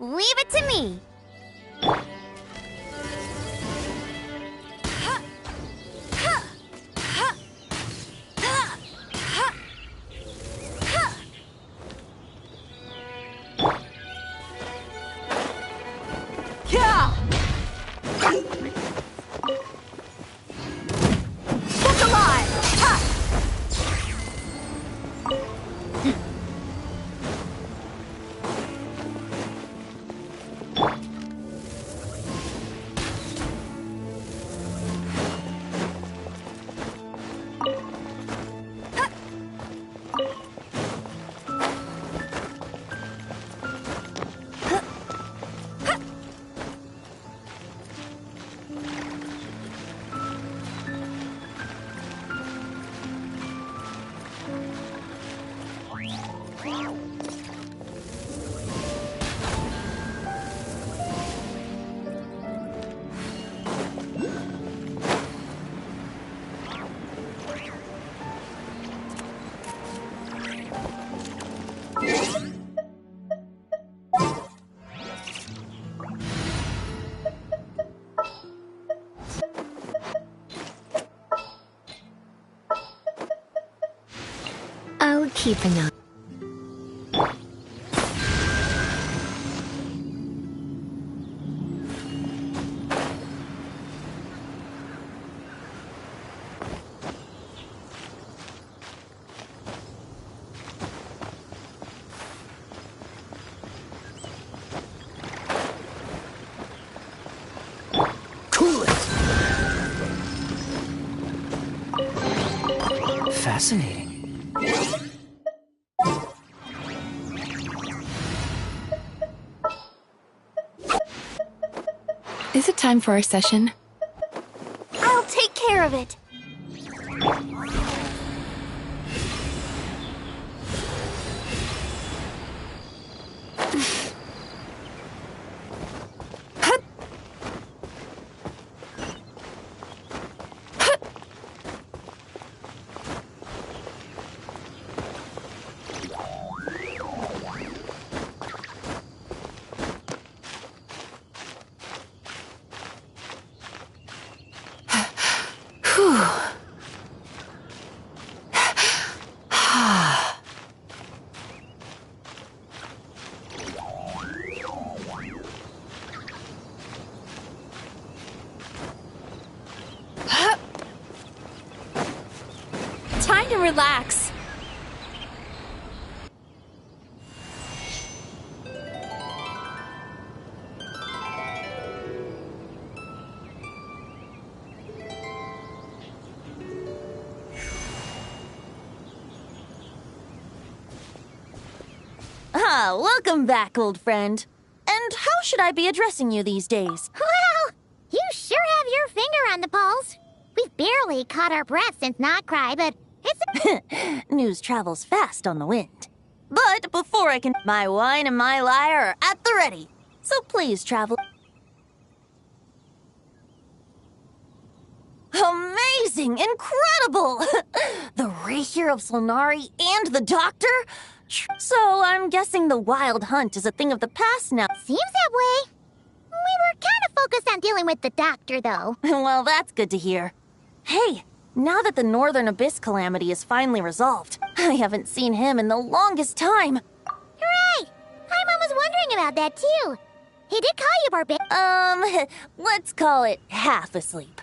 Leave it to me. I'll keep an eye. Fascinating. Is it time for our session? I'll take care of it. Time to relax. Welcome back, old friend. And how should I be addressing you these days? Well, you sure have your finger on the pulse. We've barely caught our breath since Not Cry, but it's... News travels fast on the wind. But before I can... My wine and my lyre are at the ready. So please, travel... Amazing! Incredible! The Rahier of Solnari and the Doctor? So I'm guessing the wild hunt is a thing of the past now. Seems that way. We were kind of focused on dealing with the Doctor, though. Well, that's good to hear. Hey, now that the Northern Abyss calamity is finally resolved, I haven't seen him in the longest time. Hooray! Paimon was wondering about that, too. He did call you barbarian. Let's call it half asleep.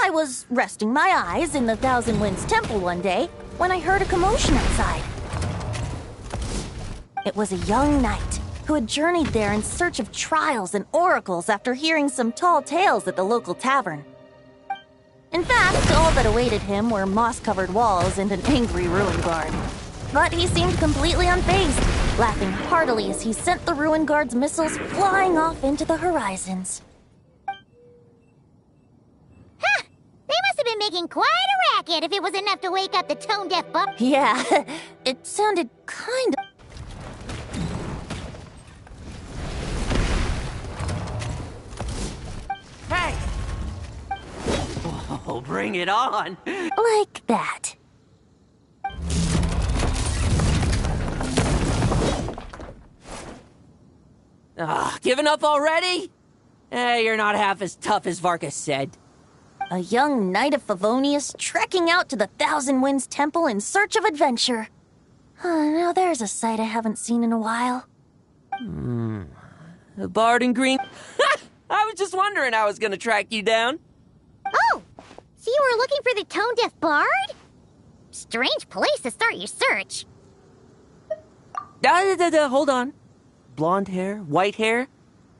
I was resting my eyes in the Thousand Winds Temple one day when I heard a commotion outside. It was a young knight who had journeyed there in search of trials and oracles after hearing some tall tales at the local tavern. In fact, all that awaited him were moss-covered walls and an angry ruin guard. But he seemed completely unfazed, laughing heartily as he sent the ruin guard's missiles flying off into the horizons. Huh! They must have been making quite a racket if it was enough to wake up the tone-deaf buck. Yeah, it sounded kind of... Hey! Oh, bring it on! like that. Giving up already? You're not half as tough as Varkas said. A young knight of Favonius trekking out to the Thousand Winds Temple in search of adventure. Now there's a sight I haven't seen in a while. A bard in green... I was just wondering how I was gonna track you down. Oh! So you were looking for the tone-deaf bard? Strange place to start your search. Hold on. Blonde hair, white hair?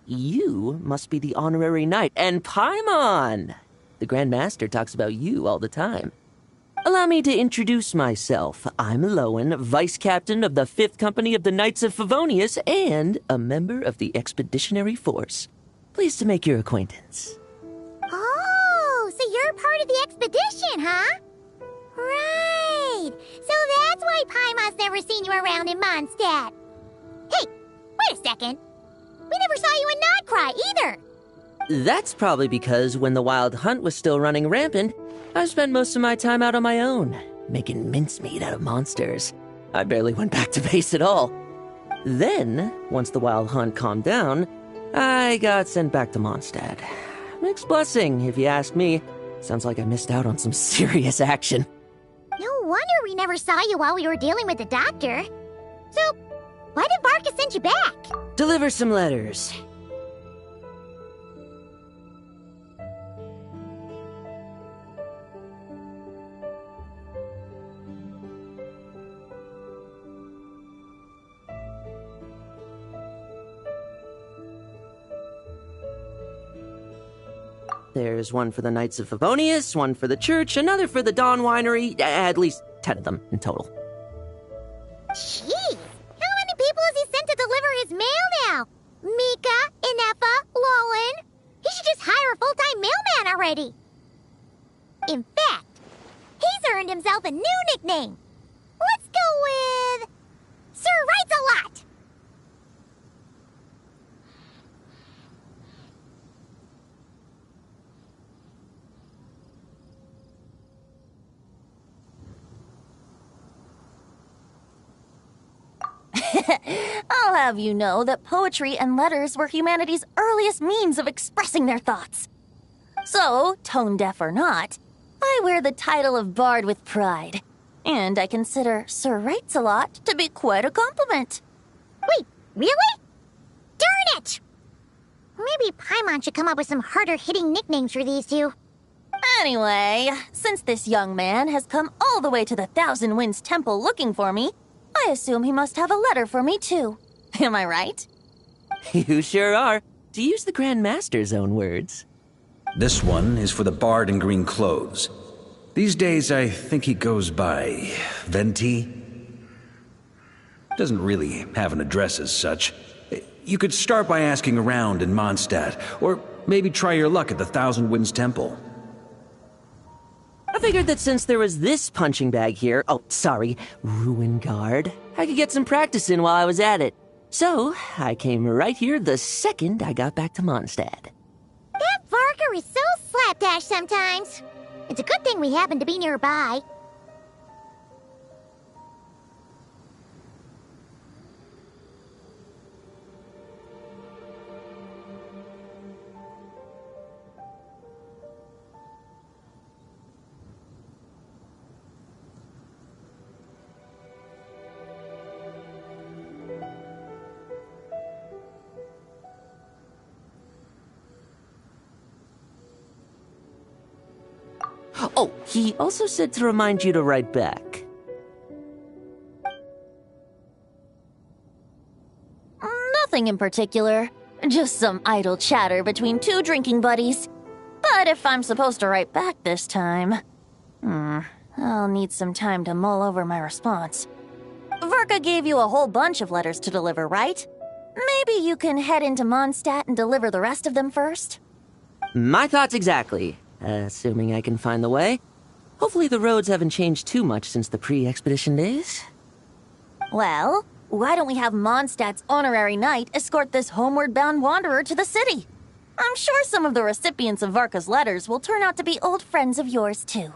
You must be the honorary knight. And Paimon! The Grand Master talks about you all the time. Allow me to introduce myself. I'm Lowen, Vice Captain of the 5th Company of the Knights of Favonius and a member of the Expeditionary Force. Pleased to make your acquaintance. Oh, so you're part of the expedition, huh? Right. So that's why Paimon's never seen you around in Mondstadt. Hey, wait a second. We never saw you in Not Cry either. That's probably because when the Wild Hunt was still running rampant, I spent most of my time out on my own, making mincemeat out of monsters. I barely went back to base at all. Then, once the Wild Hunt calmed down, I got sent back to Mondstadt. Mixed blessing, if you ask me. Sounds like I missed out on some serious action. No wonder we never saw you while we were dealing with the Doctor. So, why did Varkas send you back? Deliver some letters. There's one for the Knights of Favonius, one for the church, another for the Dawn Winery, at least 10 of them in total. Jeez, how many people has he sent to deliver his mail now? Mika, Inefa, Lowen? He should just hire a full-time mailman already. In fact, he's earned himself a new nickname. Let's go with Sir Writes-A-Lot. I'll have you know that poetry and letters were humanity's earliest means of expressing their thoughts. So, tone deaf or not, I wear the title of Bard with pride. And I consider Sir Writes-A-Lot to be quite a compliment. Wait, really? Darn it! Maybe Paimon should come up with some harder-hitting nicknames for these two. Anyway, since this young man has come all the way to the Thousand Winds Temple looking for me, I assume he must have a letter for me too. Am I right? You sure are. To use the Grand Master's own words. This one is for the bard in green clothes. These days, I think he goes by Venti. Doesn't really have an address as such. You could start by asking around in Mondstadt, or maybe try your luck at the Thousand Winds Temple. I figured that since there was this punching bag here, Ruin Guard, I could get some practice in while I was at it. So, I came right here the second I got back to Mondstadt. That Varker is so slapdash sometimes. It's a good thing we happen to be nearby. Oh, he also said to remind you to write back. Nothing in particular. Just some idle chatter between two drinking buddies. But if I'm supposed to write back this time... I'll need some time to mull over my response. Verka gave you a whole bunch of letters to deliver, right? Maybe you can head into Mondstadt and deliver the rest of them first? My thoughts exactly. Assuming I can find the way. Hopefully the roads haven't changed too much since the pre-expedition days. Well, why don't we have Mondstadt's honorary knight escort this homeward-bound wanderer to the city? I'm sure some of the recipients of Varka's letters will turn out to be old friends of yours, too.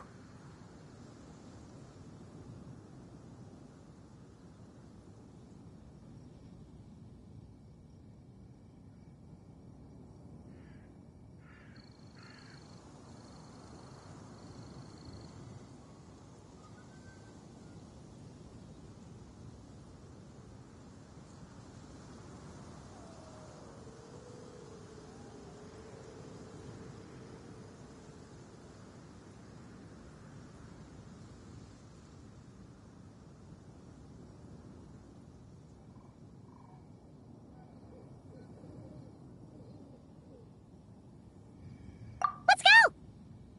Let's go!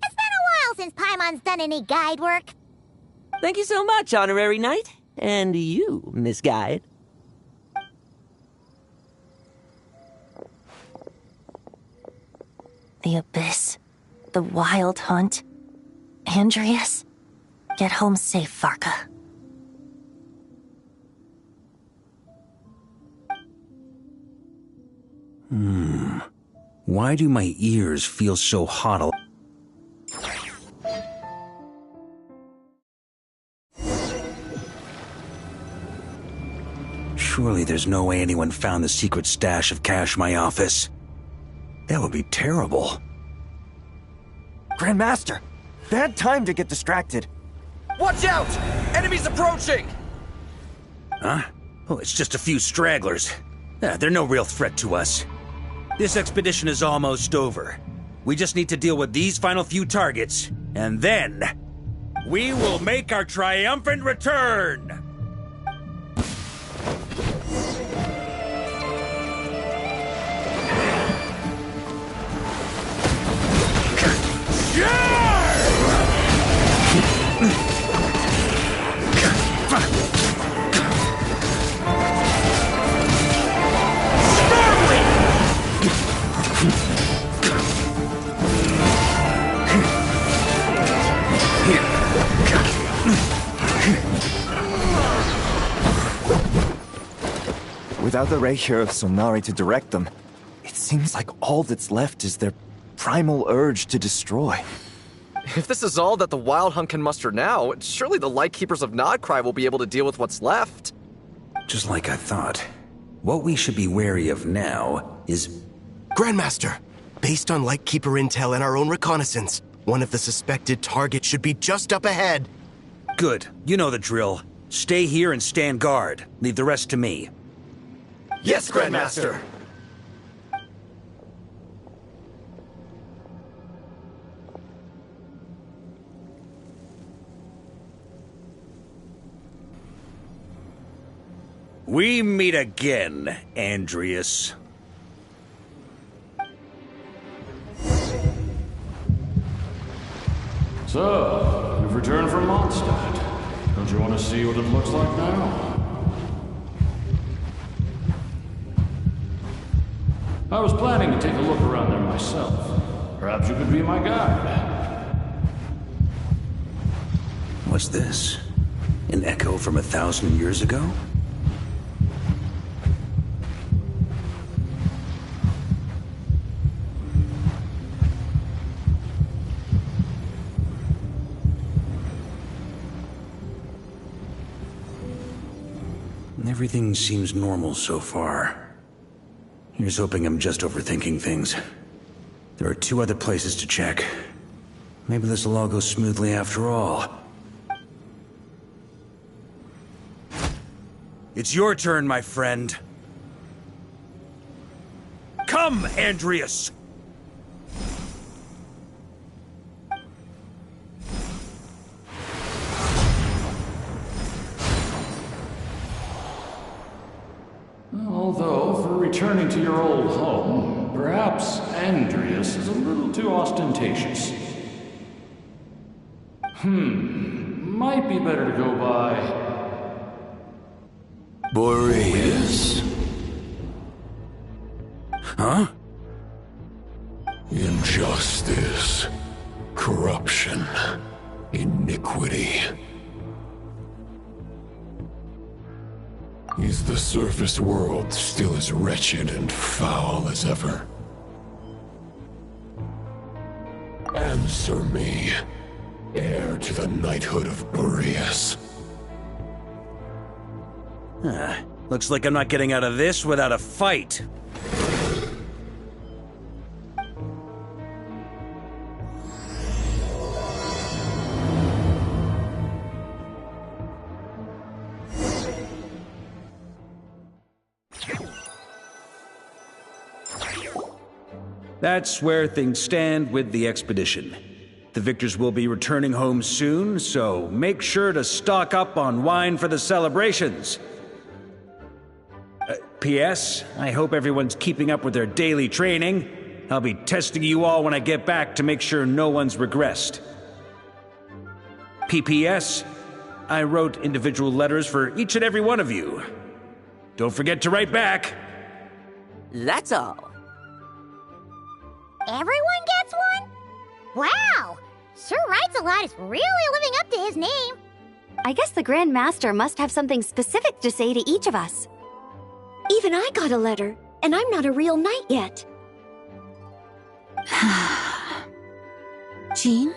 It's been a while since Paimon's done any guide work. Thank you so much, Honorary Knight. And you, Miss Guide. The Abyss. The Wild Hunt. Andreas. Get home safe, Varka. Why do my ears feel so hot? Surely there's no way anyone found the secret stash of cash in my office. That would be terrible. Grandmaster, bad time to get distracted. Watch out! Enemies approaching! Huh? Oh, it's just a few stragglers. They're no real threat to us. This expedition is almost over. We just need to deal with these final few targets, and then... we will make our triumphant return! Without the Reikir of Sonari to direct them, it seems like all that's left is their primal urge to destroy. If this is all that the Wild Hunt can muster now, surely the Lightkeepers of Nodcry will be able to deal with what's left. Just like I thought. What we should be wary of now is... Grandmaster, based on Lightkeeper intel and our own reconnaissance, one of the suspected targets should be just up ahead. Good. You know the drill. Stay here and stand guard. Leave the rest to me. Yes, Grandmaster! We meet again, Andreas. So, you've returned from Mondstadt. Don't you want to see what it looks like now? I was planning to take a look around there myself. Perhaps you could be my guide. What's this? An echo from 1,000 years ago? Everything seems normal so far. Here's hoping I'm just overthinking things. There are 2 other places to check. Maybe this will all go smoothly after all. It's your turn, my friend. Come, Andreas! Although, for returning to your old home, perhaps Andreas is a little too ostentatious. Might be better to go by... Boreas. Huh? Injustice. Corruption. Iniquity. Is the surface world still as wretched and foul as ever? Answer me, heir to the knighthood of Boreas. Looks like I'm not getting out of this without a fight. That's where things stand with the expedition. The victors will be returning home soon, so make sure to stock up on wine for the celebrations. P.S. I hope everyone's keeping up with their daily training. I'll be testing you all when I get back to make sure no one's regressed. P.P.S. I wrote individual letters for each and every one of you. Don't forget to write back. That's all. Everyone gets one? Wow! Sir Writes a Lot is really living up to his name. I guess the Grand Master must have something specific to say to each of us. Even I got a letter, and I'm not a real knight yet. Jean?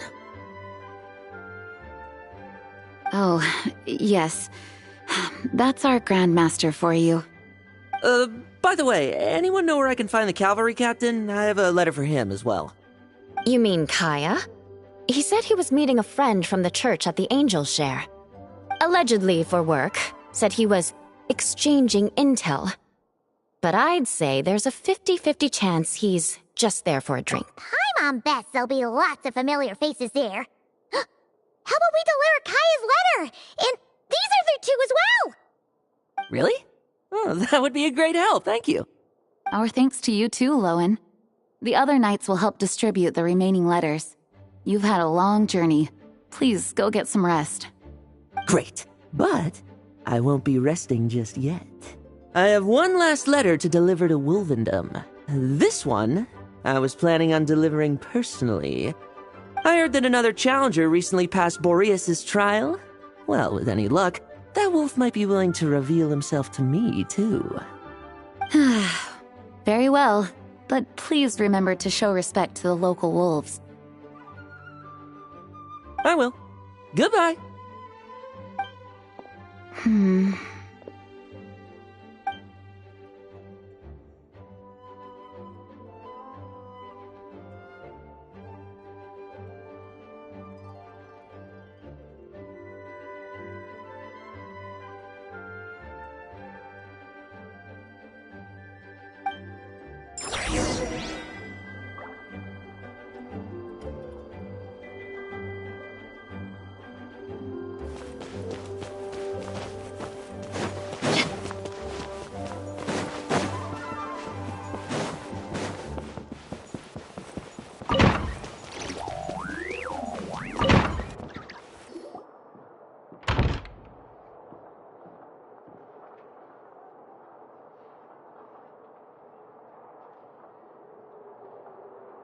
Oh, yes. That's our Grand Master for you. By the way, anyone know where I can find the cavalry captain? I have a letter for him as well. You mean Kaya? He said he was meeting a friend from the church at the Angel Share. Allegedly for work. Said he was exchanging intel. But I'd say there's a 50-50 chance he's just there for a drink. Paimon bets there'll be lots of familiar faces there. How about we deliver Kaya's letter? And these are there too as well! Really? Oh, that would be a great help, thank you. Our thanks to you too, Lowen. The other knights will help distribute the remaining letters. You've had a long journey. Please go get some rest. Great, but I won't be resting just yet. I have one last letter to deliver to Wolvendom. This one, I was planning on delivering personally. I heard that another challenger recently passed Boreas' trial. Well, with any luck, that wolf might be willing to reveal himself to me, too. Very well, but please remember to show respect to the local wolves. I will. Goodbye.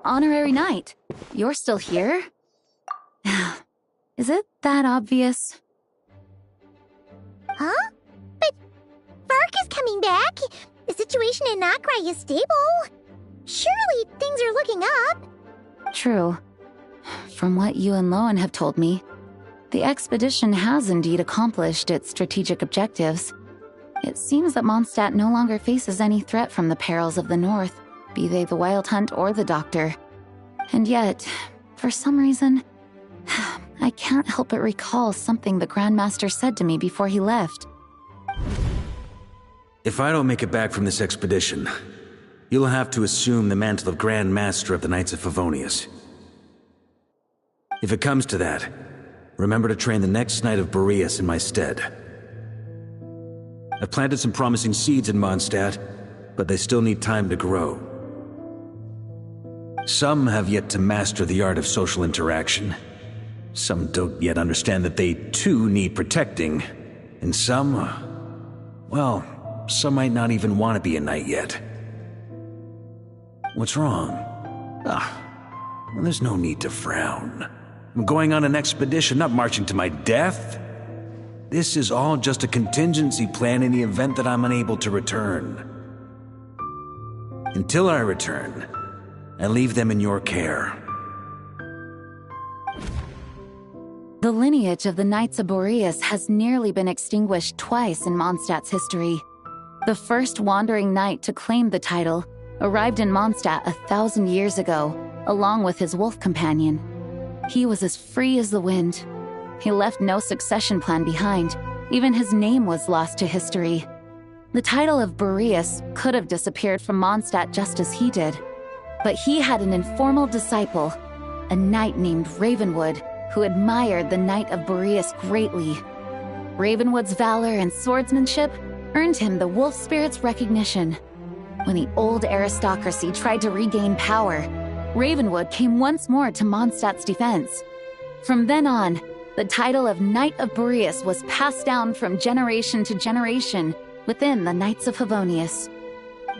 Honorary Knight, you're still here? Is it that obvious? Huh? But Vark is coming back. The situation in Nokrai is stable. Surely things are looking up. True. From what you and Lowen have told me, the expedition has indeed accomplished its strategic objectives. It seems that Mondstadt no longer faces any threat from the perils of the North, be they the Wild Hunt or the Doctor. And yet, for some reason, I can't help but recall something the Grandmaster said to me before he left. If I don't make it back from this expedition, you'll have to assume the mantle of Grand Master of the Knights of Favonius. If it comes to that, remember to train the next Knight of Boreas in my stead. I've planted some promising seeds in Mondstadt, but they still need time to grow. Some have yet to master the art of social interaction. Some don't yet understand that they too need protecting. And some, well, some might not even want to be a knight yet. What's wrong? Well, there's no need to frown. I'm going on an expedition, not marching to my death. This is all just a contingency plan in the event that I'm unable to return. Until I return, I leave them in your care. The lineage of the Knights of Boreas has nearly been extinguished twice in Mondstadt's history. The first wandering knight to claim the title arrived in Mondstadt 1,000 years ago, along with his wolf companion. He was as free as the wind. He left no succession plan behind. Even his name was lost to history. The title of Boreas could have disappeared from Mondstadt just as he did. But he had an informal disciple, a knight named Ravenwood, who admired the Knight of Boreas greatly. Ravenwood's valor and swordsmanship earned him the wolf spirit's recognition. When the old aristocracy tried to regain power, Ravenwood came once more to Mondstadt's defense. From then on, the title of Knight of Boreas was passed down from generation to generation within the Knights of Favonius.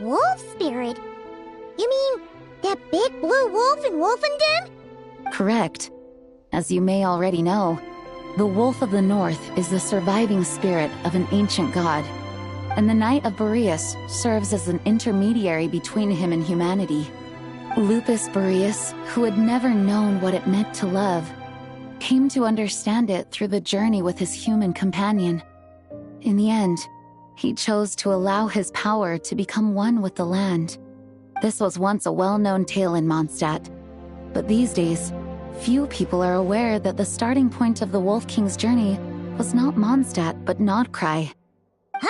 Wolf spirit? You mean that big blue wolf in Wolfenden? Correct. As you may already know, the Wolf of the North is the surviving spirit of an ancient god, and the Knight of Boreas serves as an intermediary between him and humanity. Lupus Boreas, who had never known what it meant to love, came to understand it through the journey with his human companion. In the end, he chose to allow his power to become one with the land. This was once a well-known tale in Mondstadt, but these days, few people are aware that the starting point of the Wolf King's journey was not Mondstadt, but Nodcry. Huh?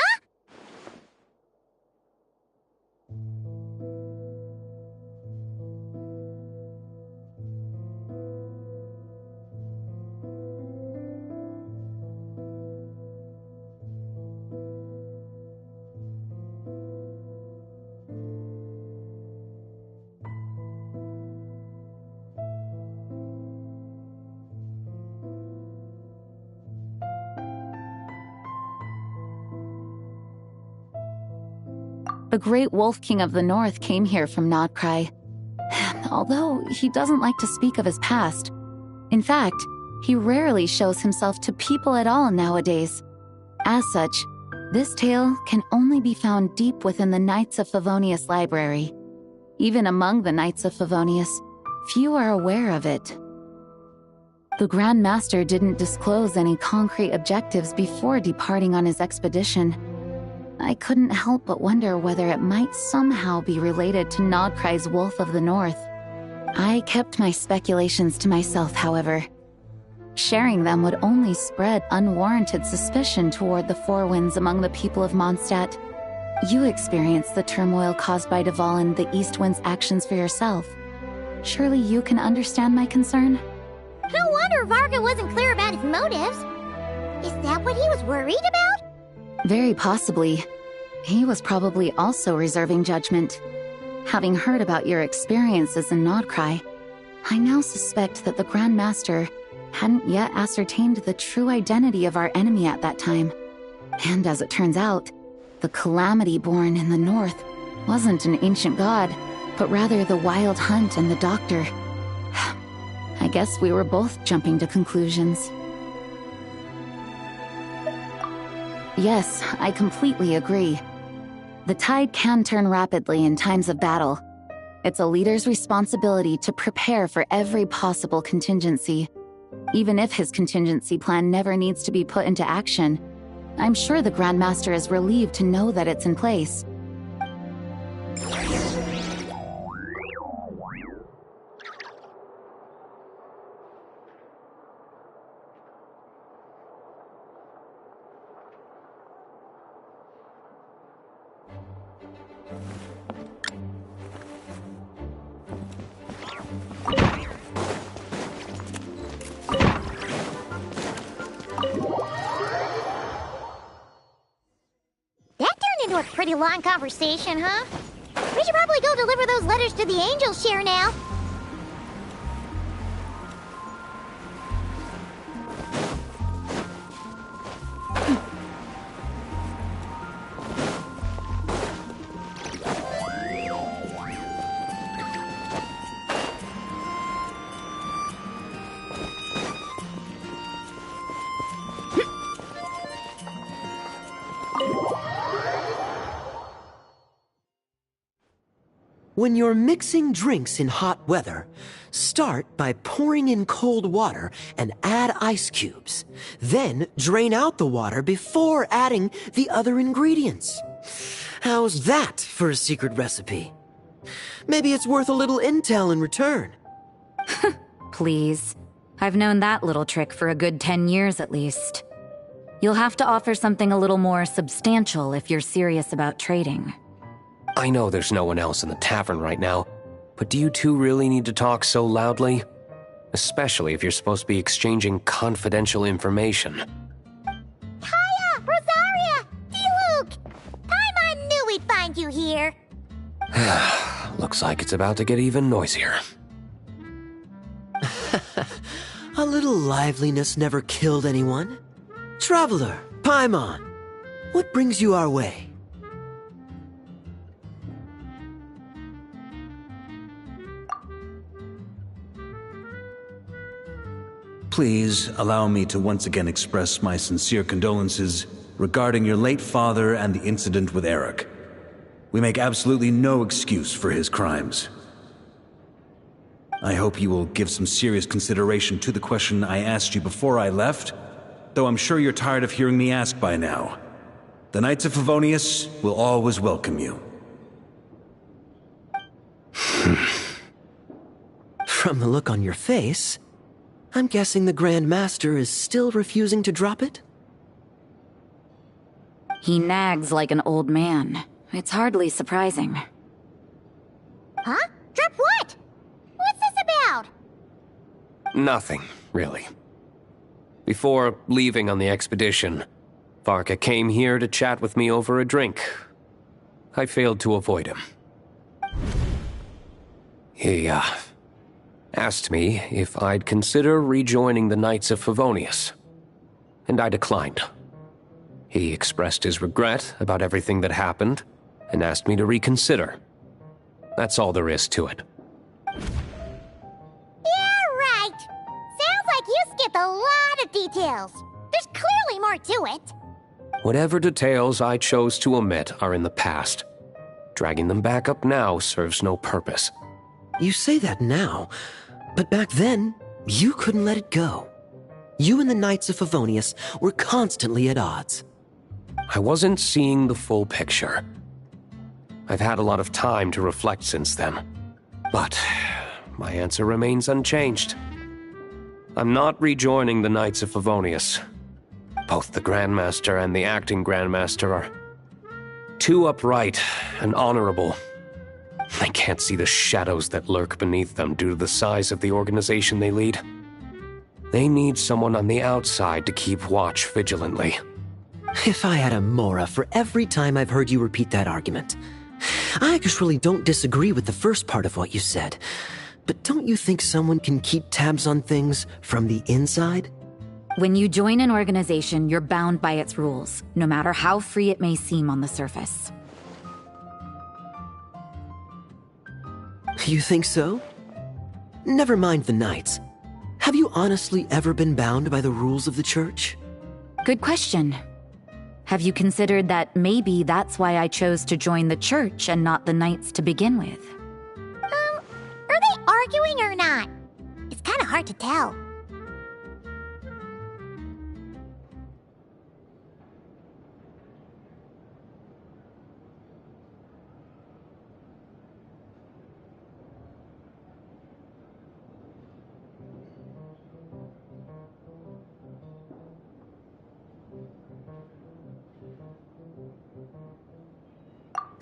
The great Wolf King of the North came here from Nodcry, although he doesn't like to speak of his past. In fact, he rarely shows himself to people at all nowadays. As such, This tale can only be found deep within the Knights of Favonius library. Even among the Knights of Favonius, few are aware of it. The Grand Master didn't disclose any concrete objectives before departing on his expedition. I couldn't help but wonder whether it might somehow be related to Nodkrai's Wolf of the North. I kept my speculations to myself, however. Sharing them would only spread unwarranted suspicion toward the Four Winds among the people of Mondstadt. You experienced the turmoil caused by Duval and the East Wind's actions for yourself. Surely you can understand my concern? No wonder Varga wasn't clear about his motives. Is that what he was worried about? Very possibly. He was probably also reserving judgment. Having heard about your experiences in Nodkrai, I now suspect that the Grand Master hadn't yet ascertained the true identity of our enemy at that time. And as it turns out, the calamity born in the north wasn't an ancient god, but rather the Wild Hunt and the Doctor. I guess we were both jumping to conclusions. Yes, I completely agree. The tide can turn rapidly in times of battle. It's a leader's responsibility to prepare for every possible contingency. Even if his contingency plan never needs to be put into action, I'm sure the Grand Master is relieved to know that it's in place. A pretty long conversation, huh? We should probably go deliver those letters to the Angel Share now. When you're mixing drinks in hot weather, start by pouring in cold water and add ice cubes. Then drain out the water before adding the other ingredients. How's that for a secret recipe? Maybe it's worth a little intel in return. Please. I've known that little trick for a good 10 years at least. You'll have to offer something a little more substantial if you're serious about trading. I know there's no one else in the tavern right now, but do you two really need to talk so loudly? Especially if you're supposed to be exchanging confidential information. Kaya! Rosaria! D-Luke! Paimon knew we'd find you here! Looks like it's about to get even noisier. A little liveliness never killed anyone. Traveler, Paimon, what brings you our way? Please allow me to once again express my sincere condolences regarding your late father and the incident with Eric. We make absolutely no excuse for his crimes. I hope you will give some serious consideration to the question I asked you before I left, though I'm sure you're tired of hearing me ask by now. The Knights of Favonius will always welcome you. From the look on your face, I'm guessing the Grand Master is still refusing to drop it? He nags like an old man. It's hardly surprising. Huh? Drop what? What's this about? Nothing, really. Before leaving on the expedition, Varka came here to chat with me over a drink. I failed to avoid him. He, asked me if I'd consider rejoining the Knights of Favonius, and I declined. He expressed his regret about everything that happened, and asked me to reconsider. That's all there is to it. Yeah, right! Sounds like you skipped a lot of details. There's clearly more to it. Whatever details I chose to omit are in the past. Dragging them back up now serves no purpose. You say that now, but back then, you couldn't let it go. You and the Knights of Favonius were constantly at odds. I wasn't seeing the full picture. I've had a lot of time to reflect since then. But my answer remains unchanged. I'm not rejoining the Knights of Favonius. Both the Grandmaster and the acting Grandmaster are too upright and honorable. I can't see the shadows that lurk beneath them due to the size of the organization they lead. They need someone on the outside to keep watch vigilantly. If I had a Mora for every time I've heard you repeat that argument. I actually don't disagree with the first part of what you said, but don't you think someone can keep tabs on things from the inside? When you join an organization, you're bound by its rules, no matter how free it may seem on the surface. You think so? Never mind the Knights. Have you honestly ever been bound by the rules of the Church? Good question. Have you considered that maybe that's why I chose to join the Church and not the Knights to begin with? Are they arguing or not? It's kind of hard to tell.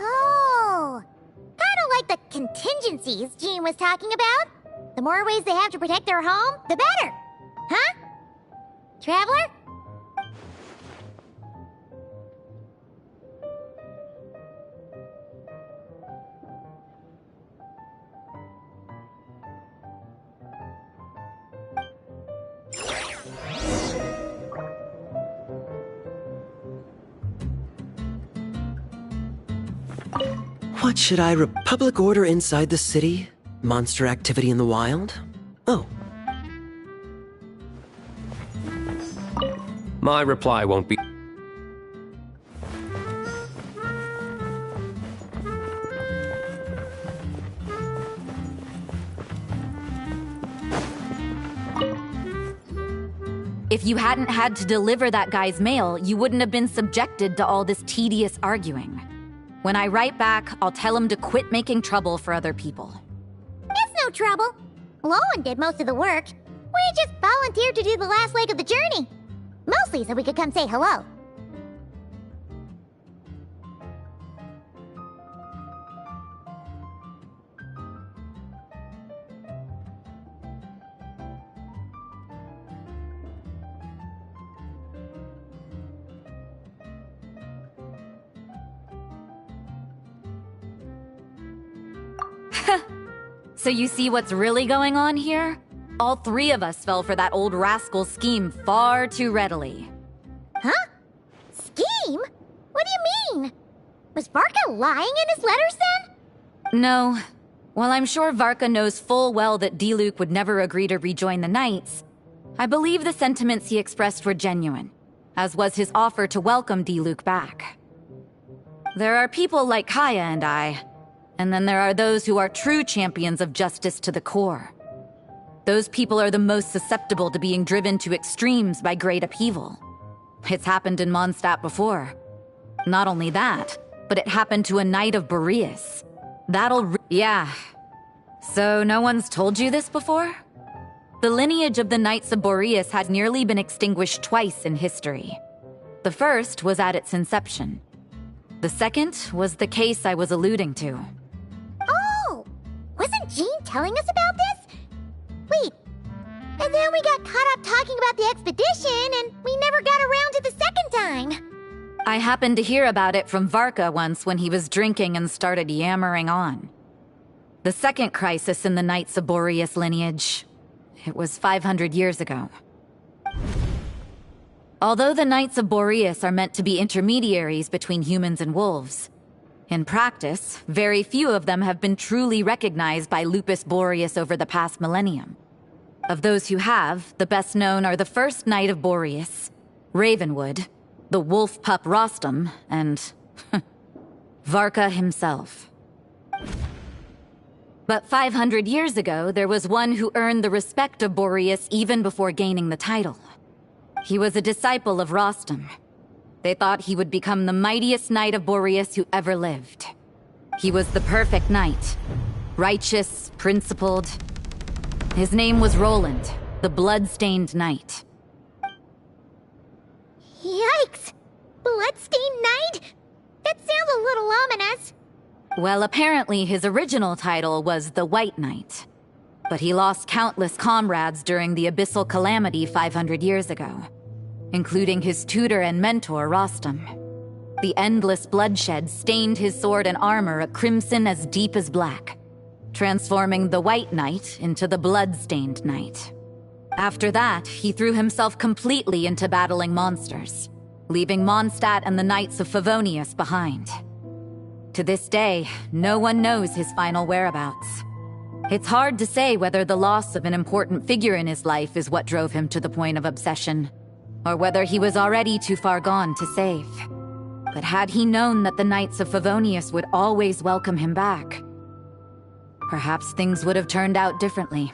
Oh, kind of like the contingencies Jean was talking about. The more ways they have to protect their home, the better. Huh? Traveler? What should I Republic order inside the city? Monster activity in the wild? Oh. My reply won't be... If you hadn't had to deliver that guy's mail, you wouldn't have been subjected to all this tedious arguing. When I write back, I'll tell him to quit making trouble for other people. It's no trouble. Lowen did most of the work. We just volunteered to do the last leg of the journey. Mostly so we could come say hello. So you see what's really going on here? All three of us fell for that old rascal's scheme far too readily. Huh? Scheme? What do you mean? Was Varka lying in his letters then? No. While I'm sure Varka knows full well that Diluc would never agree to rejoin the Knights, I believe the sentiments he expressed were genuine, as was his offer to welcome Diluc back. There are people like Kaya and I, and then there are those who are true champions of justice to the core. Those people are the most susceptible to being driven to extremes by great upheaval. It's happened in Mondstadt before. Not only that, but it happened to a Knight of Boreas. Yeah. So no one's told you this before? The lineage of the Knights of Boreas has nearly been extinguished twice in history. The first was at its inception. The second was the case I was alluding to. Oh! Wasn't Jean telling us about this? Wait, and then we got caught up talking about the expedition, and we never got around to the second time. I happened to hear about it from Varka once when he was drinking and started yammering on. The second crisis in the Knights of Boreas lineage. It was 500 years ago. Although the Knights of Boreas are meant to be intermediaries between humans and wolves, in practice, very few of them have been truly recognized by Lupus Boreas over the past millennium. Of those who have, the best known are the first Knight of Boreas, Ravenwood, the wolf pup Rostam, and Varka himself. But 500 years ago, there was one who earned the respect of Boreas even before gaining the title. He was a disciple of Rostam. They thought he would become the mightiest knight of Boreas who ever lived. He was the perfect knight. Righteous, principled. His name was Roland, the blood-stained knight. Yikes! Bloodstained Knight? That sounds a little ominous. Well, apparently his original title was the White Knight. But he lost countless comrades during the Abyssal Calamity 500 years ago, including his tutor and mentor, Rostam. The endless bloodshed stained his sword and armor a crimson as deep as black, transforming the White Knight into the Blood-Stained Knight. After that, he threw himself completely into battling monsters, leaving Mondstadt and the Knights of Favonius behind. To this day, no one knows his final whereabouts. It's hard to say whether the loss of an important figure in his life is what drove him to the point of obsession, or whether he was already too far gone to save. But had he known that the Knights of Favonius would always welcome him back, perhaps things would have turned out differently.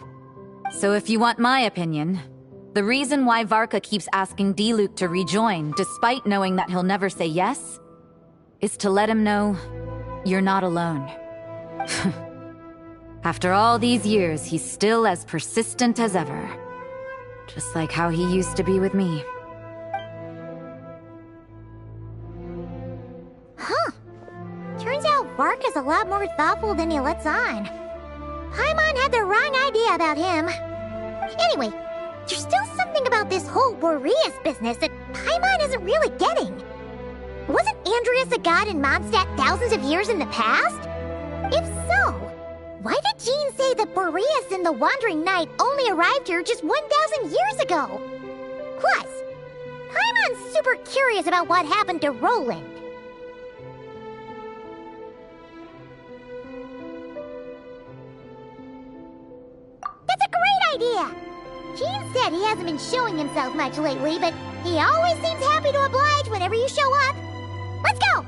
So if you want my opinion, the reason why Varka keeps asking Diluc to rejoin, despite knowing that he'll never say yes, is to let him know you're not alone. After all these years, he's still as persistent as ever. Just like how he used to be with me. Huh. Turns out Varka's a lot more thoughtful than he lets on. Paimon had the wrong idea about him. Anyway, there's still something about this whole Boreas business that Paimon isn't really getting. Wasn't Andreas a god in Mondstadt thousands of years in the past? If so, why did Jean say that Boreas and the Wandering Knight only arrived here just 1,000 years ago? Plus, Paimon's super curious about what happened to Roland. That's a great idea! Jean said he hasn't been showing himself much lately, but he always seems happy to oblige whenever you show up. Let's go!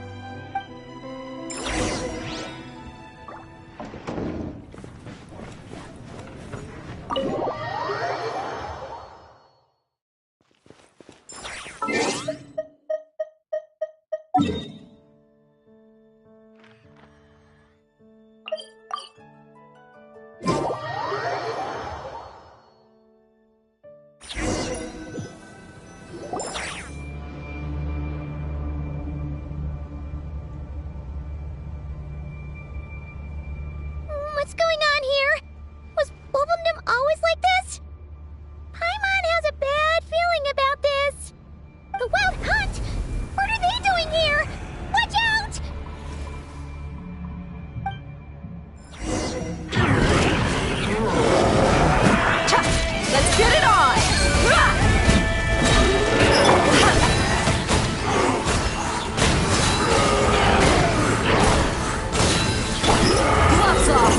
What's going on here? Was Bulbumdum always like this? Paimon has a bad feeling about this. The Wild Hunt? What are they doing here? Watch out! Let's get it on! Gloves off!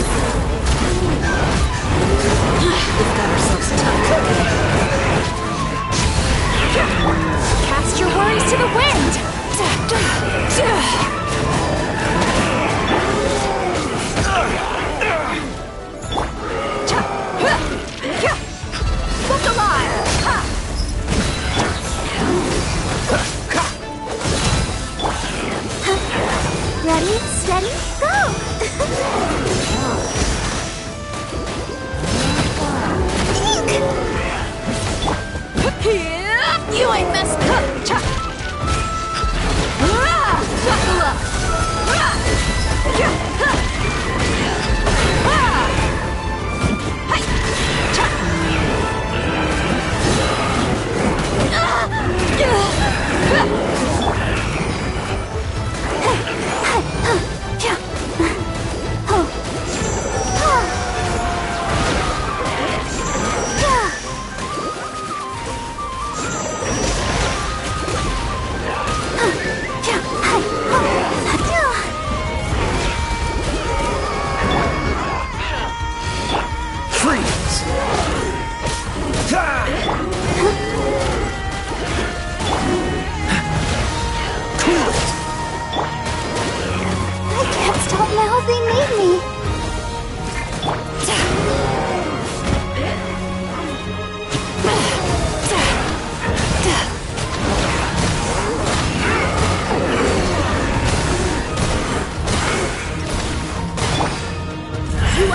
We've got ourselves a tough cookie. Cast your worries to the wind! Look alive! Ready, steady, go! You ain't messed up!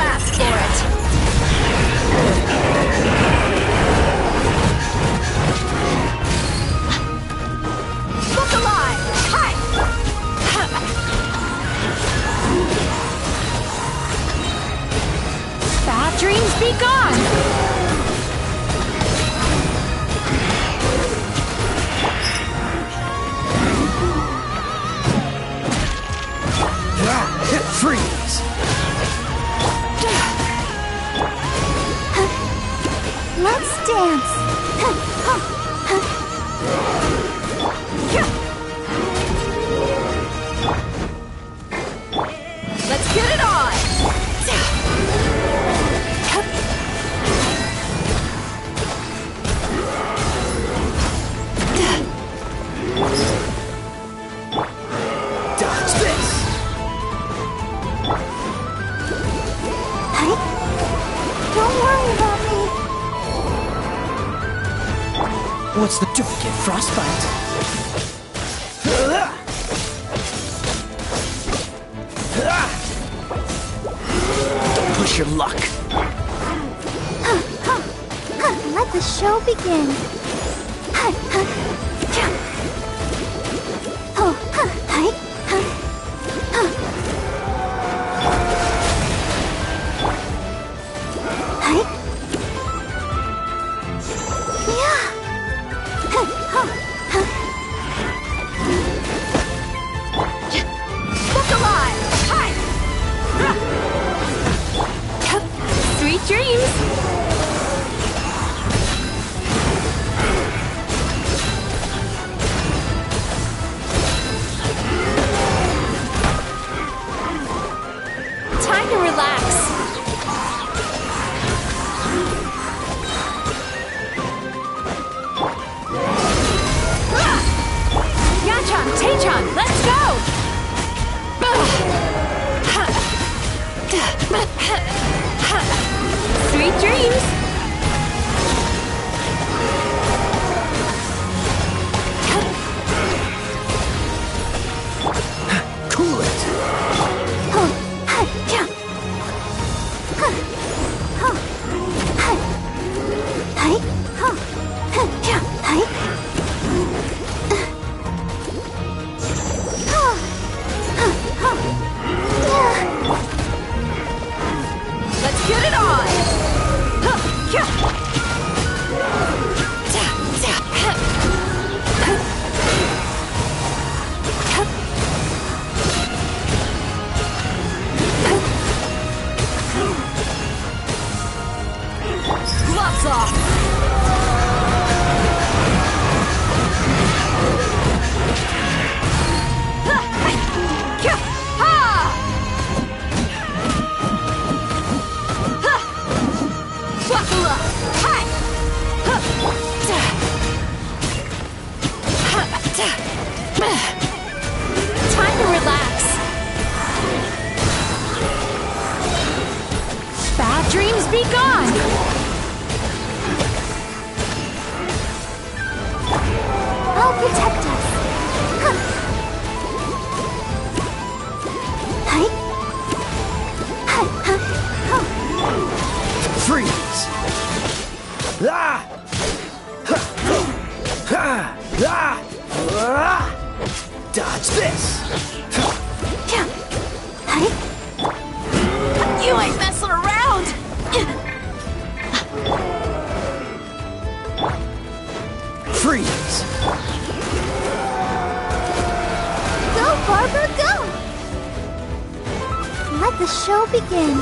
ask for it! Look alive! Hi! Bad dreams be gone! Freeze! Let's dance. Let's get it on! Dodge this! Don't worry about me. What's the... Don't get frostbite. Don't push your luck. Let the show begin. Look alive! Hi! Sweet dreams! Time to relax. Yachan, Taechan, let's go! Sweet dreams! Cool it! Let's get it on! Gloves off! Buckle up! Hi! Time to relax. Bad dreams be gone. I'll protect us. Freeze! Ah! Ha! Ha! Ah! Ah! Dodge this! You ain't messing around. Freeze! Go, Barber, go! Let the show begin.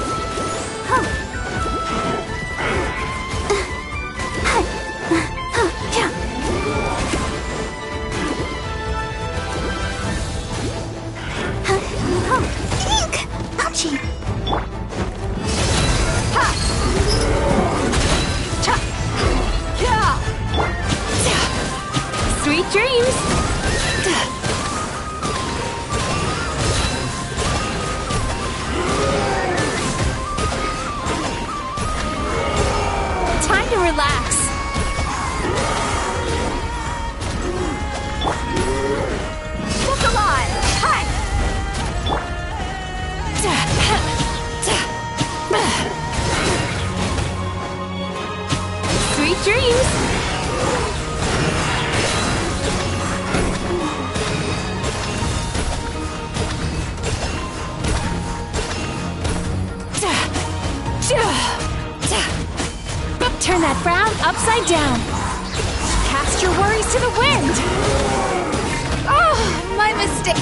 Ink! Ouchie! Sweet dreams. Time to relax. Look alive! Hi! Turn that frown upside down. Cast your worries to the wind. Oh, my mistake.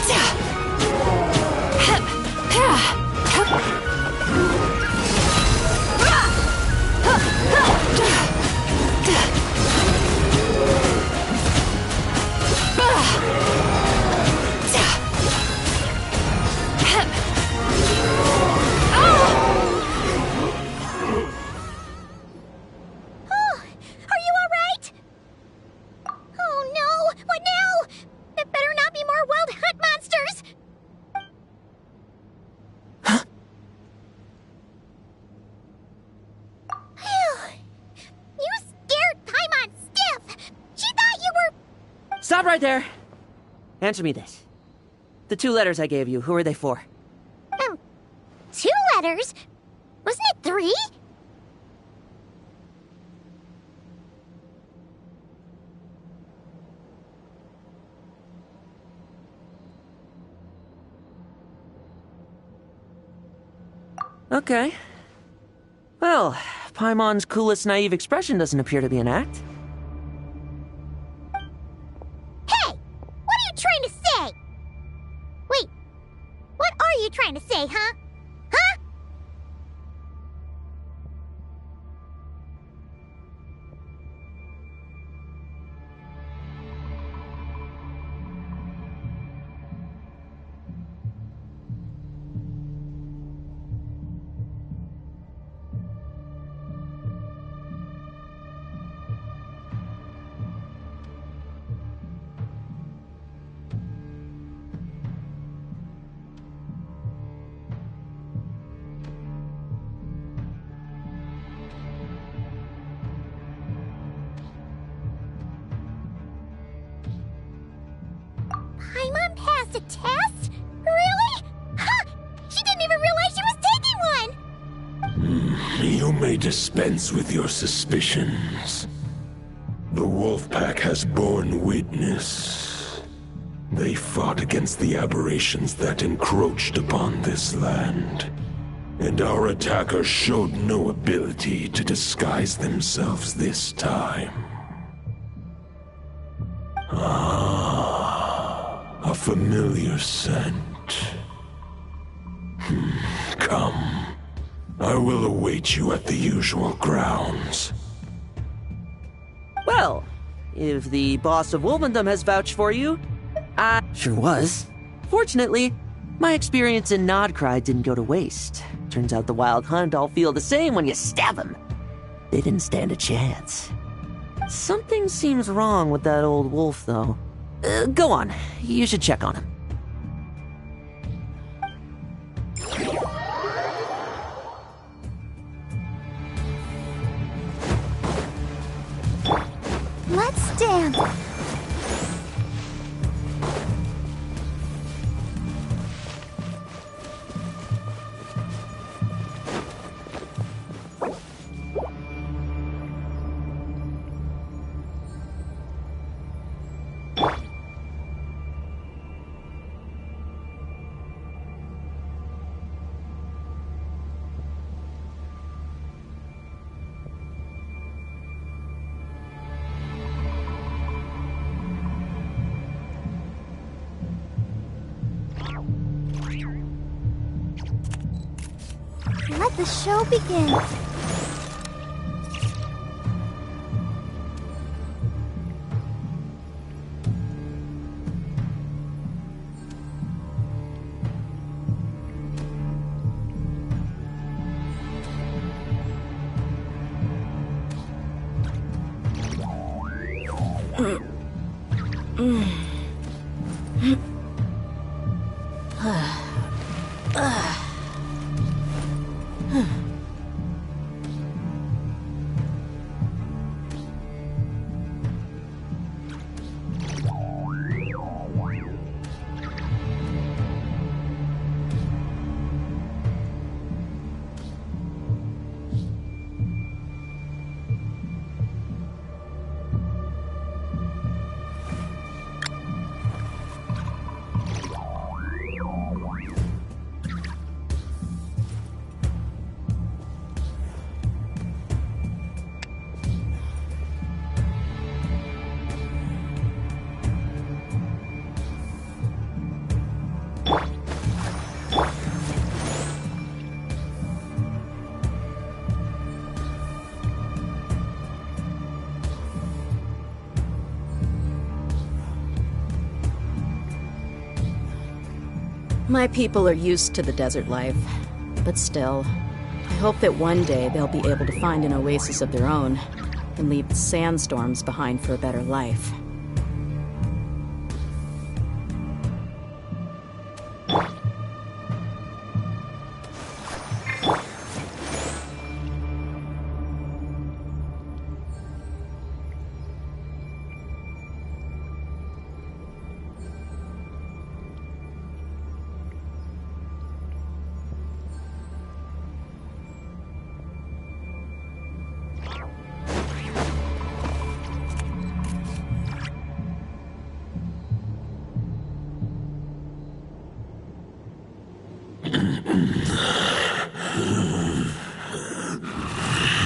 Stop right there! Answer me this. The 2 letters I gave you, who are they for? 2 letters? Wasn't it 3? Okay. Well, Paimon's coolest naive expression doesn't appear to be an act. Trying to say? Wait, what are you trying to say, huh? Huh? Paimon passed a test? Really? Huh! She didn't even realize she was taking one! You may dispense with your suspicions. The Wolfpack has borne witness. They fought against the aberrations that encroached upon this land. And our attackers showed no ability to disguise themselves this time. A familiar scent. Come. I will await you at the usual grounds. Well, if the boss of Wolvendom has vouched for you, I sure was. Fortunately, my experience in Nodcry didn't go to waste. Turns out the Wild Hunt all feel the same when you stab them. They didn't stand a chance. Something seems wrong with that old wolf, though. Go on. You should check on him. Let's dance. Let the show begin. My people are used to the desert life, but still, I hope that one day they'll be able to find an oasis of their own and leave the sandstorms behind for a better life.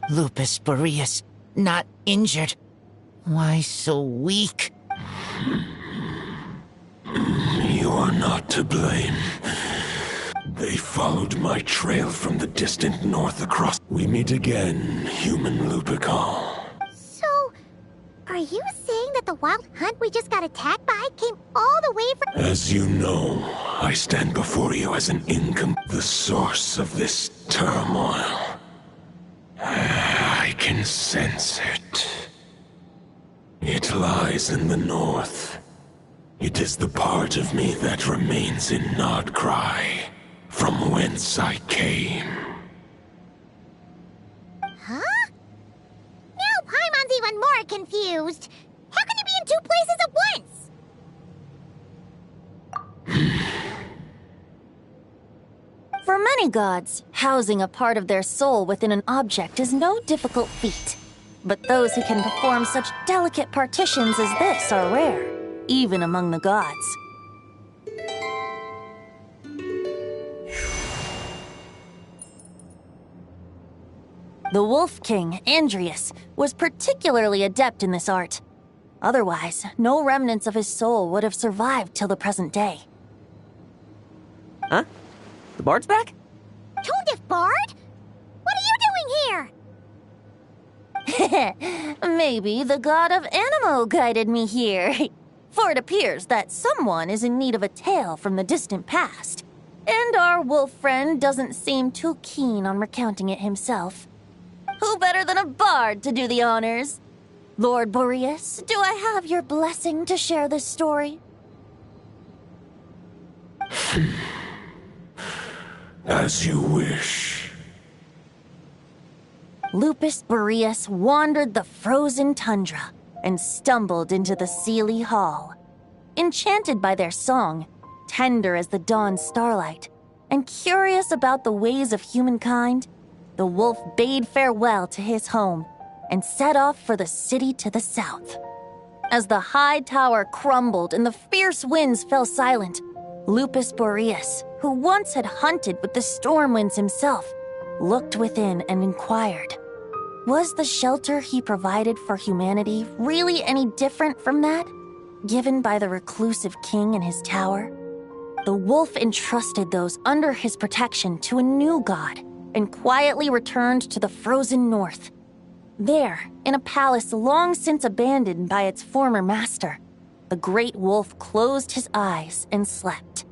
Lupus Boreas, not injured. Why so weak? You are not to blame. They followed my trail from the distant north across. We meet again, human Lupical. So, are you saying that the wild hunt we just got attacked by came all the way from— As you know, I stand before you as an the source of this turmoil. I can sense it. It lies in the north. It is the part of me that remains in Nodcry, from whence I came. Huh? Now Paimon's even more confused. How can he be in two places at once? For many gods, housing a part of their soul within an object is no difficult feat. But those who can perform such delicate partitions as this are rare, even among the gods. The Wolf King, Andrius, was particularly adept in this art. Otherwise, no remnants of his soul would have survived till the present day. Huh? The bard's back? Toadif Bard? What are you doing here? Maybe the god of Animo guided me here. For it appears that someone is in need of a tale from the distant past. And our wolf friend doesn't seem too keen on recounting it himself. Who better than a bard to do the honors? Lord Boreas, do I have your blessing to share this story? As you wish. Lupus Boreas wandered the frozen tundra and stumbled into the Seelie Hall. Enchanted by their song, tender as the dawn starlight, and curious about the ways of humankind, the wolf bade farewell to his home and set off for the city to the south. As the high tower crumbled and the fierce winds fell silent, Lupus Boreas, who once had hunted with the storm winds himself, looked within and inquired, was the shelter he provided for humanity really any different from that given by the reclusive king in his tower? The wolf entrusted those under his protection to a new god and quietly returned to the frozen north. There, in a palace long since abandoned by its former master, the great wolf closed his eyes and slept.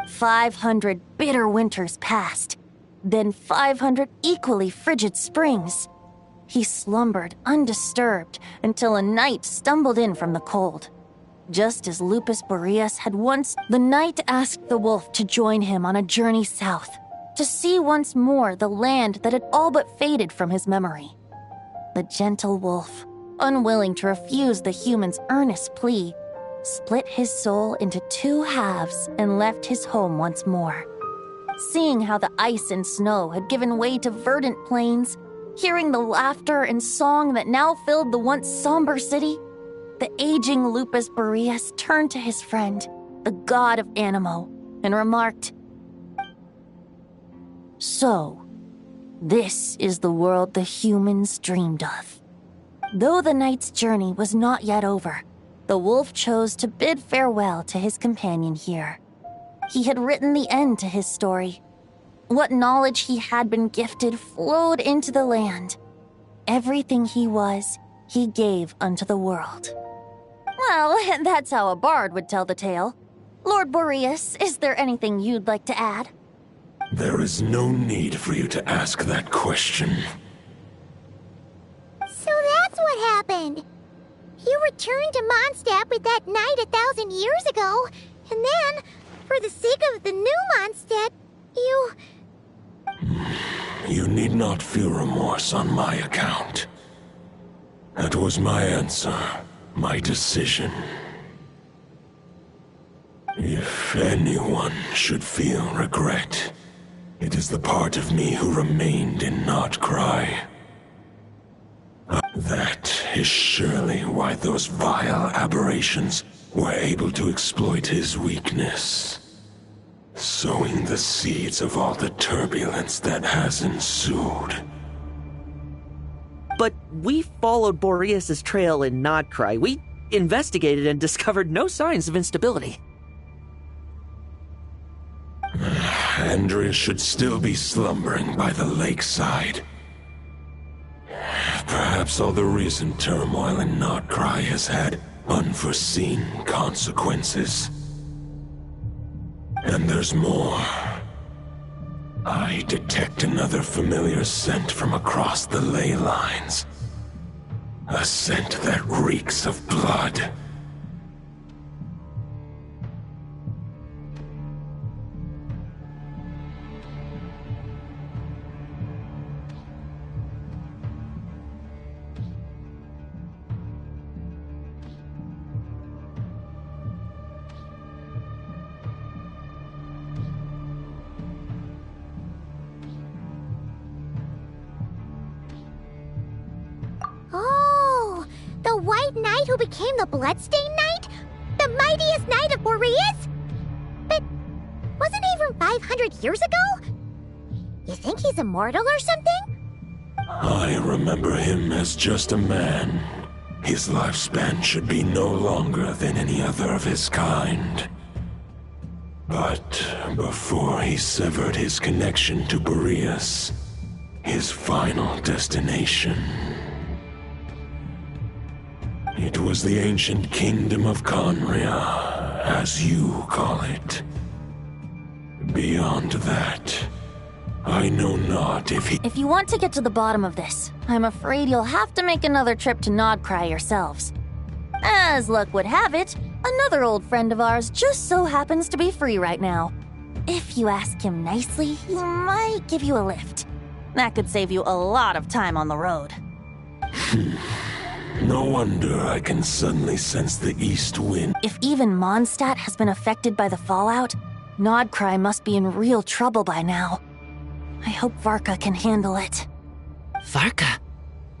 500 bitter winters passed, then 500 equally frigid springs. He slumbered undisturbed until a night stumbled in from the cold. Just as Lupus Boreas had once, the night asked the wolf to join him on a journey south, to see once more the land that had all but faded from his memory. The gentle wolf, unwilling to refuse the human's earnest plea, split his soul into two halves and left his home once more. Seeing how the ice and snow had given way to verdant plains, hearing the laughter and song that now filled the once somber city, the aging Lupus Boreas turned to his friend, the god of Animo, and remarked, "So, this is the world the humans dreamed of." Though the night's journey was not yet over, the wolf chose to bid farewell to his companion here. He had written the end to his story. What knowledge he had been gifted flowed into the land. Everything he was, he gave unto the world. Well, that's how a bard would tell the tale. Lord Boreas, is there anything you'd like to add? There is no need for you to ask that question. So that's what happened. You returned to Mondstadt with that knight 1,000 years ago, and then, for the sake of the new Mondstadt, you... You need not feel remorse on my account. That was my answer, my decision. If anyone should feel regret, it is the part of me who remained in Notcry. That is surely why those vile aberrations were able to exploit his weakness, sowing the seeds of all the turbulence that has ensued. But we followed Boreas' trail in Nodcry. We investigated and discovered no signs of instability. Andreas should still be slumbering by the lakeside. Perhaps all the recent turmoil in Notcry has had unforeseen consequences. And there's more. I detect another familiar scent from across the ley lines. A scent that reeks of blood. Oh, the White Knight who became the Bloodstained Knight? The mightiest knight of Boreas? But wasn't he from 500 years ago? You think he's immortal or something? I remember him as just a man. His lifespan should be no longer than any other of his kind. But before he severed his connection to Boreas, his final destination, it was the ancient kingdom of Conria, as you call it. Beyond that, I know not if he... If you want to get to the bottom of this, I'm afraid you'll have to make another trip to Nodcry yourselves. As luck would have it, another old friend of ours just so happens to be free right now. If you ask him nicely, he might give you a lift. That could save you a lot of time on the road. No wonder I can suddenly sense the east wind. If even Mondstadt has been affected by the fallout, Nodcry must be in real trouble by now. I hope Varka can handle it. Varka?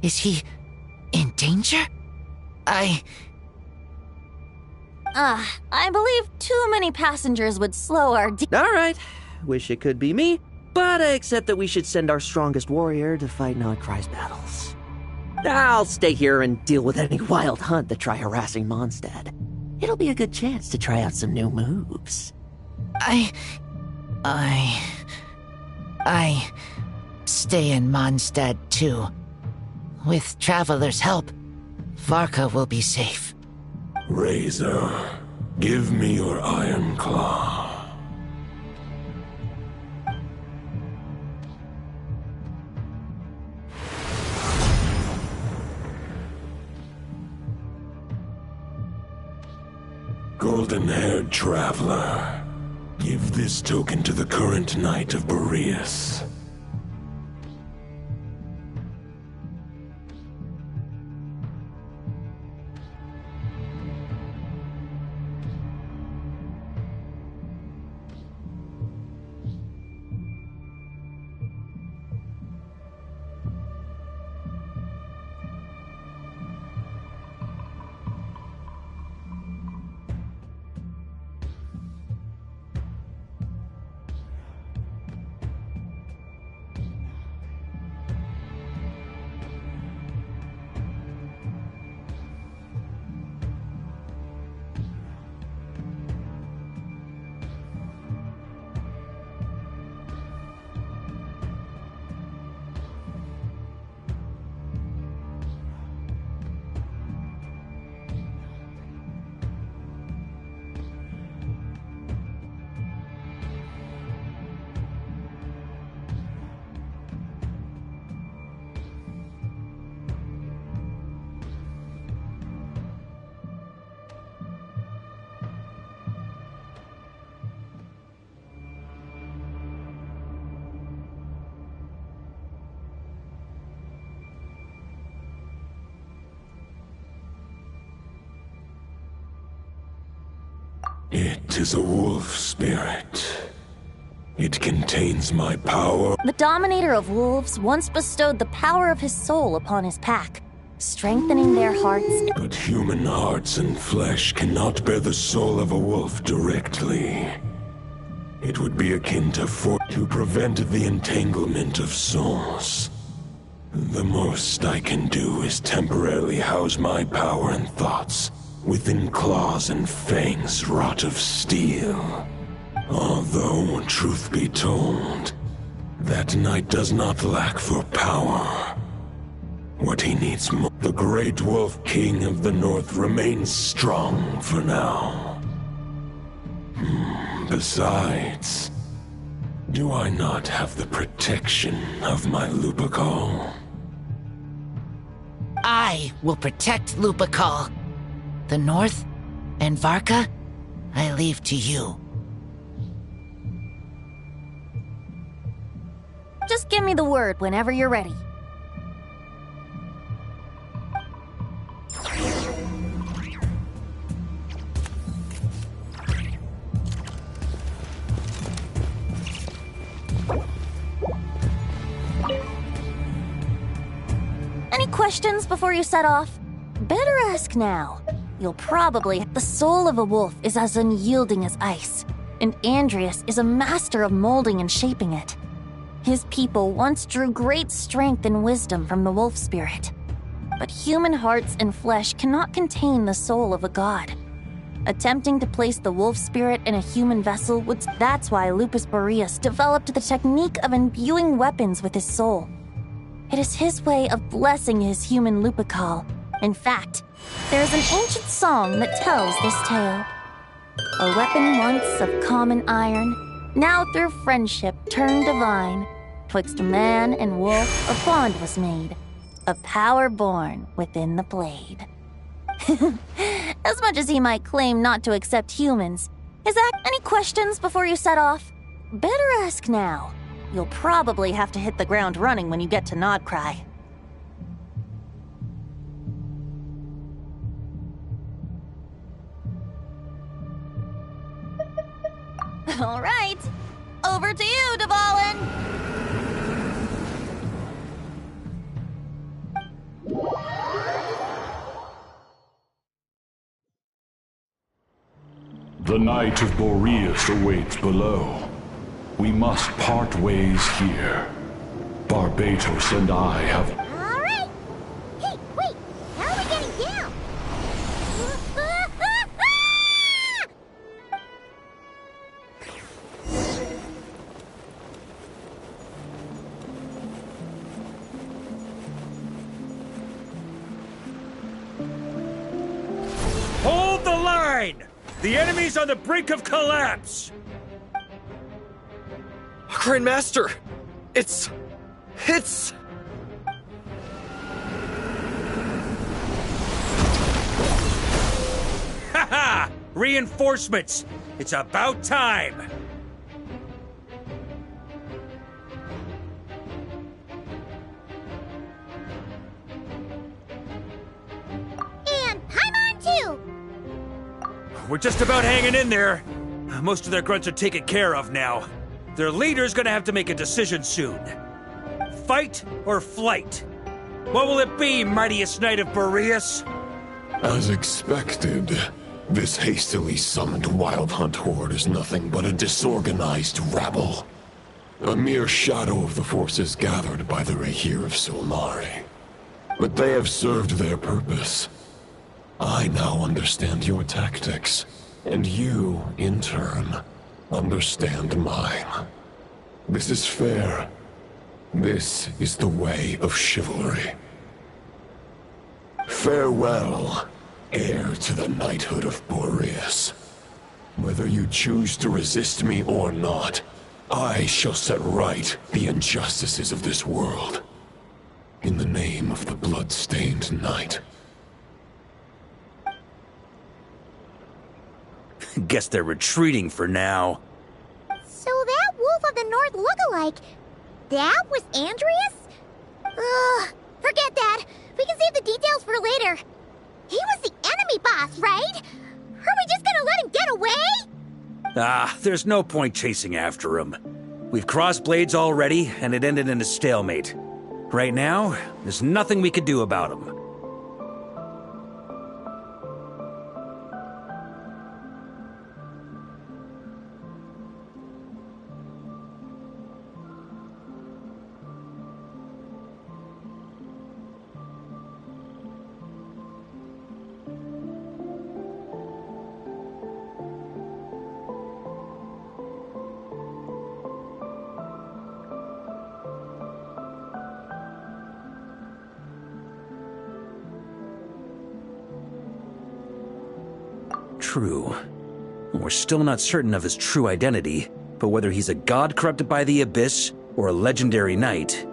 Is he in danger? I believe too many passengers would slow our... Alright, wish it could be me, but I accept that we should send our strongest warrior to fight Nodcry's battles. I'll stay here and deal with any wild hunt that try harassing Mondstadt. It'll be a good chance to try out some new moves. I stay in Mondstadt too. With Traveler's help, Varka will be safe. Razor, give me your iron claw. Golden-haired traveler, give this token to the current knight of Boreas. It is a wolf spirit. It contains my power. The Dominator of Wolves once bestowed the power of his soul upon his pack, strengthening their hearts. But human hearts and flesh cannot bear the soul of a wolf directly. It would be akin to prevent the entanglement of souls. The most I can do is temporarily house my power and thoughts within claws and fangs wrought of steel. Although, truth be told, that knight does not lack for power. What he needs more, the Great Wolf King of the North remains strong for now. Besides, do I not have the protection of my Lupacol? I will protect Lupacol. The North and Varka, I leave to you. Just give me the word whenever you're ready. Any questions before you set off? Better ask now. You'll probably... The soul of a wolf is as unyielding as ice, and Andreas is a master of molding and shaping it. His people once drew great strength and wisdom from the wolf spirit. But human hearts and flesh cannot contain the soul of a god. Attempting to place the wolf spirit in a human vessel would... That's why Lupus Boreas developed the technique of imbuing weapons with his soul. It is his way of blessing his human Lupacol. In fact, there is an ancient song that tells this tale. A weapon once of common iron, now through friendship turned divine. Twixt man and wolf a bond was made, a power born within the blade. As much as he might claim not to accept humans, is that any questions before you set off? Better ask now. You'll probably have to hit the ground running when you get to Nodcry. All right, over to you, Dvalin. The Knight of Boreas awaits below. We must part ways here. Barbatos and I have... All right. Hey, wait. How are we getting down? Hold the line! The enemy's on the brink of collapse! Grandmaster! It's... Haha! Reinforcements! It's about time! And Paimon too! We're just about hanging in there. Most of their grunts are taken care of now. Their leader's gonna have to make a decision soon. Fight or flight? What will it be, mightiest Knight of Boreas? As expected, this hastily summoned Wild Hunt horde is nothing but a disorganized rabble. A mere shadow of the forces gathered by the Rahir of Solmari. But they have served their purpose. I now understand your tactics, and you, in turn, understand mine. This is fair. This is the way of chivalry. Farewell, heir to the knighthood of Boreas. Whether you choose to resist me or not, I shall set right the injustices of this world. In the name of the blood-stained knight. Guess they're retreating for now. So that Wolf of the North lookalike, that was Andreas? Ugh, forget that. We can save the details for later. He was the enemy boss, right? Are we just gonna let him get away? There's no point chasing after him. We've crossed blades already, and it ended in a stalemate. Right now, there's nothing we could do about him. True. We're still not certain of his true identity, but whether he's a god corrupted by the Abyss or a legendary knight,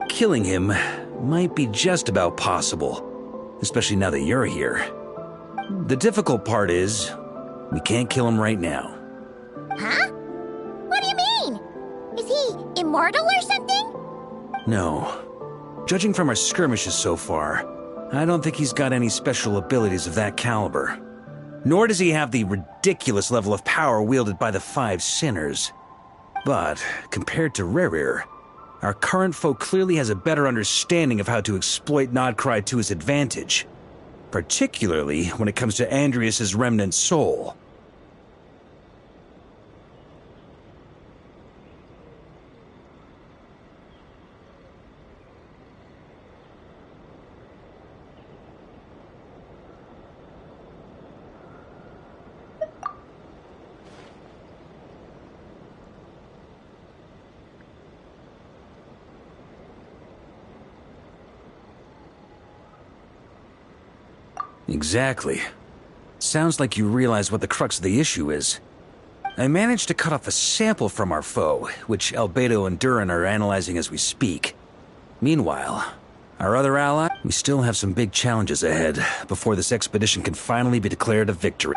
killing him might be just about possible, especially now that you're here. The difficult part is, we can't kill him right now. Huh? What do you mean? Is he immortal or something? No. Judging from our skirmishes so far, I don't think he's got any special abilities of that caliber. Nor does he have the ridiculous level of power wielded by the Five Sinners. But, compared to Rerir, our current foe clearly has a better understanding of how to exploit Nodcry to his advantage. Particularly when it comes to Andrias' remnant soul. Exactly. Sounds like you realize what the crux of the issue is. I managed to cut off a sample from our foe, which Albedo and Durin are analyzing as we speak. Meanwhile, our other ally, we still have some big challenges ahead before this expedition can finally be declared a victory.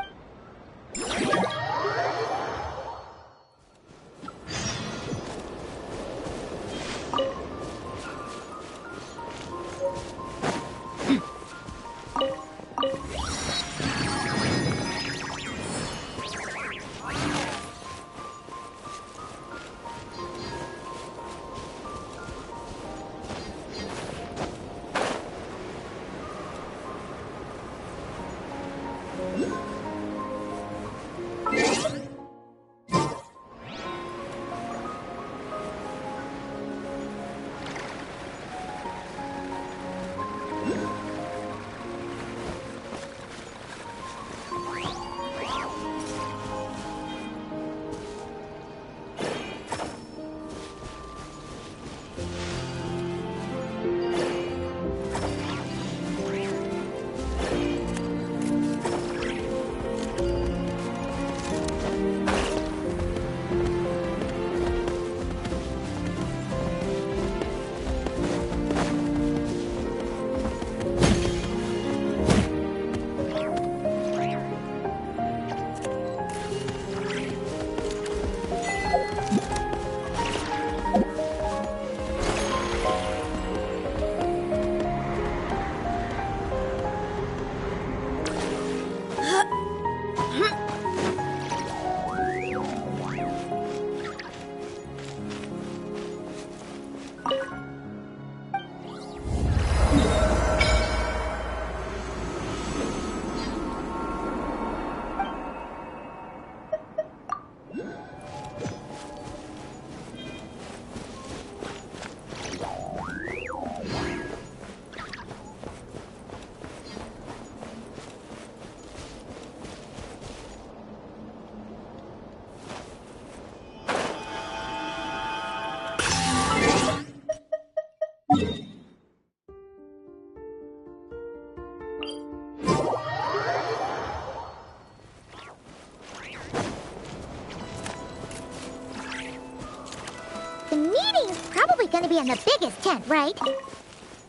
Gonna be in the biggest tent, right?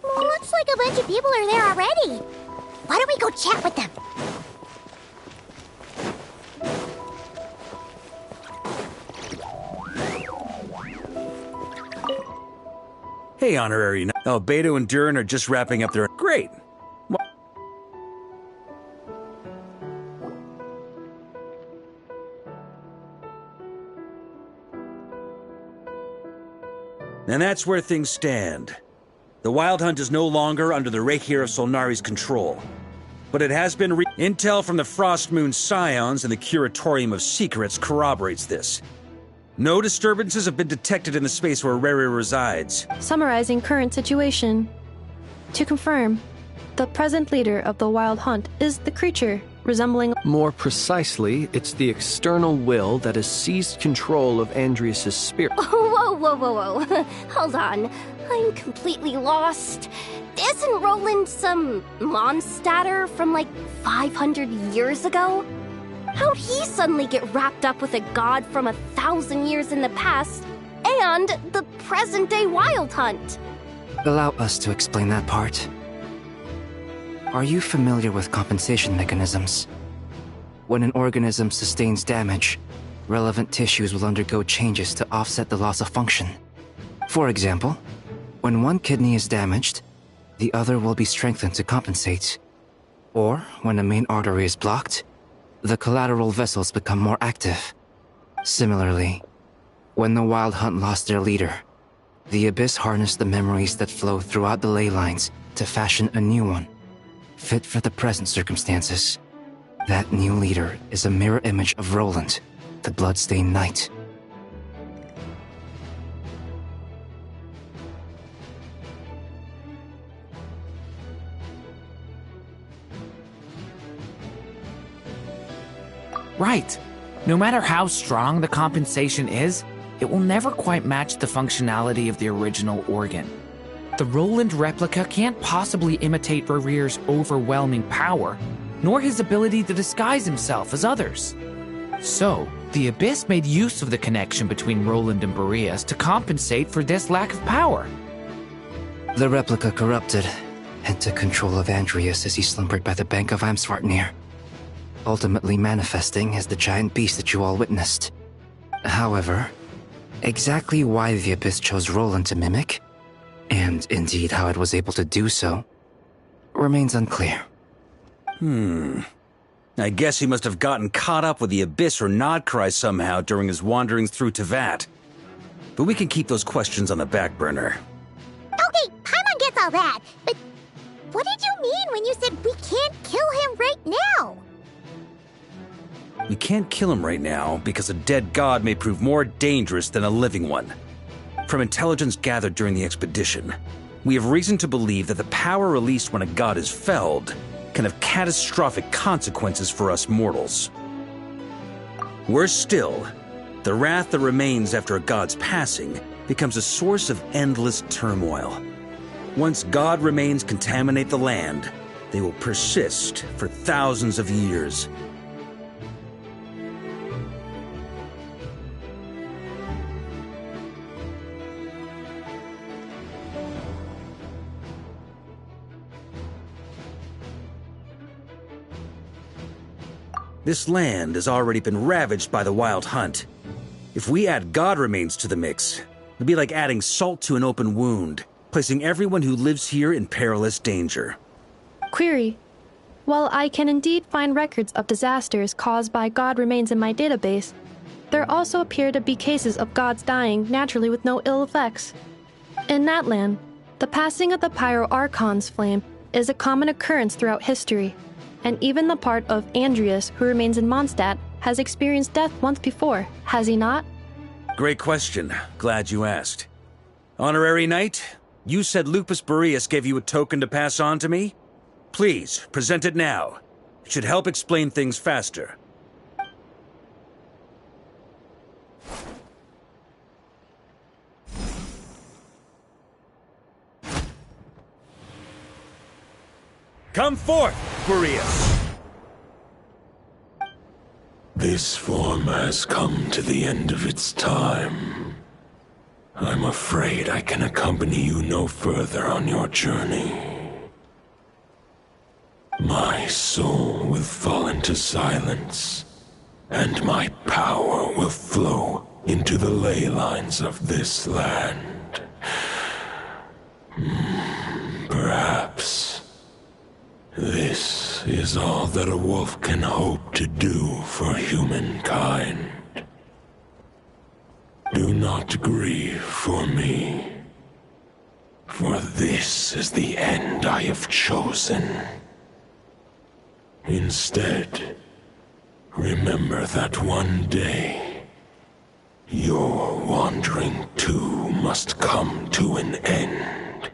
Looks like a bunch of people are there already. Why don't we go chat with them? Hey, Honorary Knight. Albedo and Durin are just wrapping up their... Great! And that's where things stand. The Wild Hunt is no longer under the Reikir of Solnari's control. But it has been intel from the Frostmoon Scions and the Curatorium of Secrets corroborates this. No disturbances have been detected in the space where Reri resides. Summarizing current situation. To confirm, the present leader of the Wild Hunt is the creature resembling... More precisely, it's the external will that has seized control of Andrias' spirit. Whoa. Hold on. I'm completely lost. Isn't Roland some monstatter from like 500 years ago? How'd he suddenly get wrapped up with a god from 1,000 years in the past and the present-day Wild Hunt? Allow us to explain that part. Are you familiar with compensation mechanisms? When an organism sustains damage, relevant tissues will undergo changes to offset the loss of function. For example, when one kidney is damaged, the other will be strengthened to compensate. Or, when a main artery is blocked, the collateral vessels become more active. Similarly, when the Wild Hunt lost their leader, the Abyss harnessed the memories that flow throughout the ley lines to fashion a new one, fit for the present circumstances. That new leader is a mirror image of Roland, the Bloodstained Knight. Right. No matter how strong the compensation is, it will never quite match the functionality of the original organ. The Roland replica can't possibly imitate Rerir's overwhelming power, nor his ability to disguise himself as others. So, the Abyss made use of the connection between Roland and Boreas to compensate for this lack of power. The replica corrupted and took control of Andrias as he slumbered by the bank of Amsvartnir, ultimately manifesting as the giant beast that you all witnessed. However, exactly why the Abyss chose Roland to mimic, and indeed how it was able to do so, remains unclear. I guess he must have gotten caught up with the Abyss or Nodcry somehow during his wanderings through Tevat. But we can keep those questions on the back burner. Okay, Paimon gets all that, but what did you mean when you said we can't kill him right now? We can't kill him right now because a dead god may prove more dangerous than a living one. From intelligence gathered during the expedition, we have reason to believe that the power released when a god is felled can have catastrophic consequences for us mortals. Worse still, the wrath that remains after a god's passing becomes a source of endless turmoil. Once god remains contaminate the land, they will persist for thousands of years. This land has already been ravaged by the Wild Hunt. If we add god remains to the mix, it'd be like adding salt to an open wound, placing everyone who lives here in perilous danger. Query. While I can indeed find records of disasters caused by god remains in my database, there also appear to be cases of gods dying naturally with no ill effects. In that land, the passing of the Pyro Archon's flame is a common occurrence throughout history, and even the part of Andrias who remains in Mondstadt has experienced death once before, has he not? Great question. Glad you asked. Honorary Knight, you said Lupus Boreas gave you a token to pass on to me? Please, present it now. It should help explain things faster. Come forth, Boreas! This form has come to the end of its time. I'm afraid I can accompany you no further on your journey. My soul will fall into silence, and my power will flow into the ley lines of this land. Perhaps this is all that a wolf can hope to do for humankind. Do not grieve for me. For this is the end I have chosen. Instead, remember that one day, your wandering too must come to an end.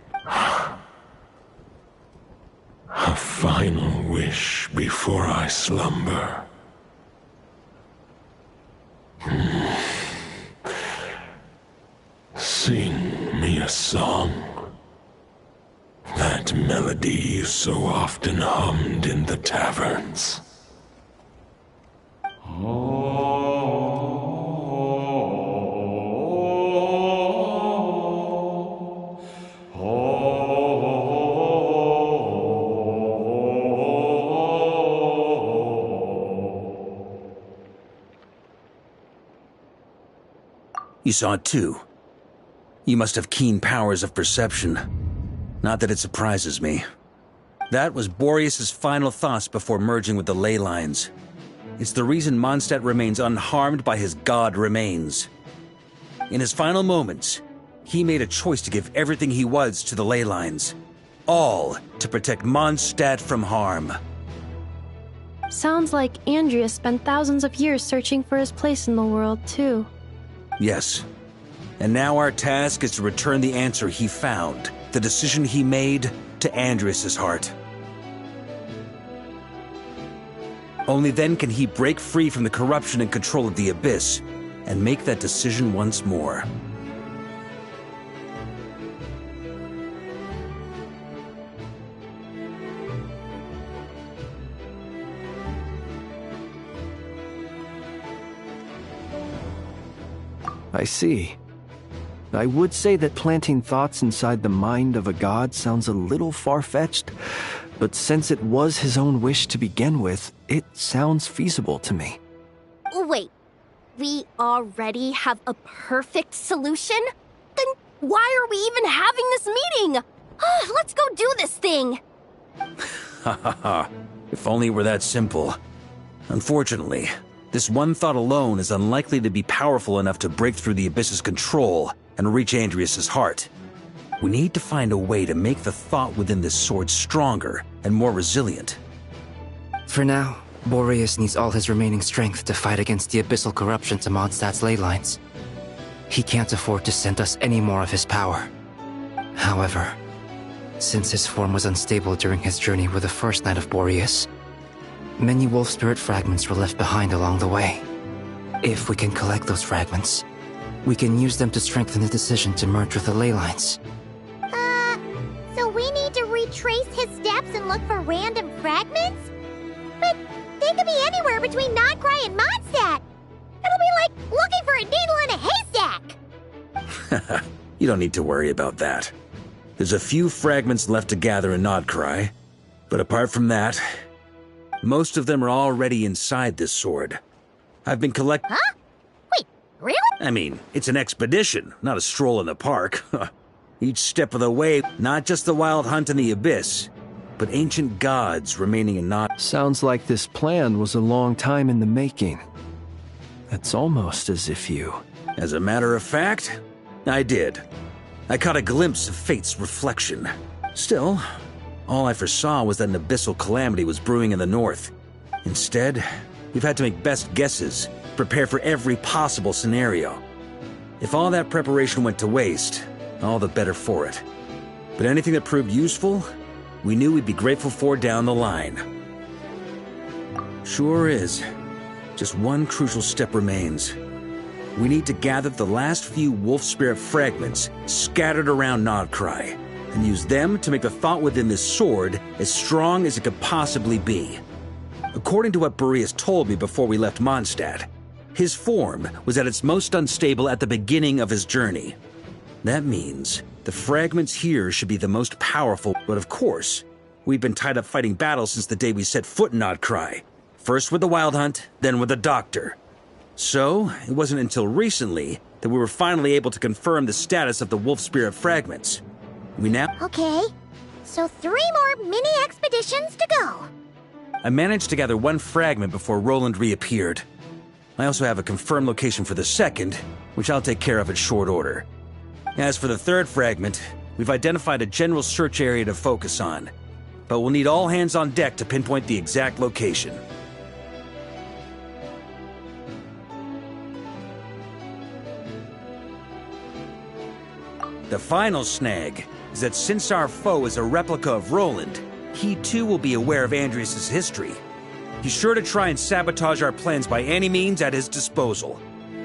A final wish before I slumber. Sing me a song. That melody you so often hummed in the taverns. You saw it too. You must have keen powers of perception. Not that it surprises me. That was Boreas's final thoughts before merging with the ley lines. It's the reason Mondstadt remains unharmed by his god remains. In his final moments, he made a choice to give everything he was to the ley lines. All to protect Mondstadt from harm. Sounds like Andrea spent thousands of years searching for his place in the world, too. Yes. And now our task is to return the answer he found, the decision he made, to Andrias' heart. Only then can he break free from the corruption and control of the Abyss, and make that decision once more. I see. I would say that planting thoughts inside the mind of a god sounds a little far-fetched, but since it was his own wish to begin with, it sounds feasible to me. Wait, we already have a perfect solution? Then why are we even having this meeting? Let's go do this thing! Ha ha ha. If only it were that simple. Unfortunately, this one thought alone is unlikely to be powerful enough to break through the Abyss's control and reach Andrias' heart. We need to find a way to make the thought within this sword stronger and more resilient. For now, Boreas needs all his remaining strength to fight against the abyssal corruption to Mondstadt's ley lines. He can't afford to send us any more of his power. However, since his form was unstable during his journey with the first Knight of Boreas, many wolf spirit fragments were left behind along the way. If we can collect those fragments, we can use them to strengthen the decision to merge with the ley lines. So we need to retrace his steps and look for random fragments? But they could be anywhere between Nodcry and Mondstadt. It'll be like looking for a needle in a haystack. You don't need to worry about that. There's a few fragments left to gather in Nodcry, but apart from that, most of them are already inside this sword. I've been collecting... Huh? Wait, really? I mean, it's an expedition, not a stroll in the park. Each step of the way, not just the wild hunt in the Abyss, but ancient gods remaining in Nod. Sounds like this plan was a long time in the making. It's almost as if you... As a matter of fact, I did. I caught a glimpse of fate's reflection. Still, all I foresaw was that an abyssal calamity was brewing in the north. Instead, we've had to make best guesses, prepare for every possible scenario. If all that preparation went to waste, all the better for it. But anything that proved useful, we knew we'd be grateful for down the line. Sure is. Just one crucial step remains. We need to gather the last few wolf spirit fragments scattered around Nodcry, and use them to make the thought within this sword as strong as it could possibly be. According to what Boreas told me before we left Mondstadt, his form was at its most unstable at the beginning of his journey. That means the fragments here should be the most powerful, but of course, we've been tied up fighting battles since the day we set foot in Nodcry. First with the Wild Hunt, then with the Doctor. So, it wasn't until recently that we were finally able to confirm the status of the wolf spirit fragments. We now... Okay, so 3 more mini expeditions to go. I managed to gather one fragment before Roland reappeared. I also have a confirmed location for the second, which I'll take care of in short order. As for the third fragment, We've identified a general search area to focus on, but we'll need all hands on deck to pinpoint the exact location. The final snag is that since our foe is a replica of Roland, he too will be aware of Andrias' history. He's sure to try and sabotage our plans by any means at his disposal.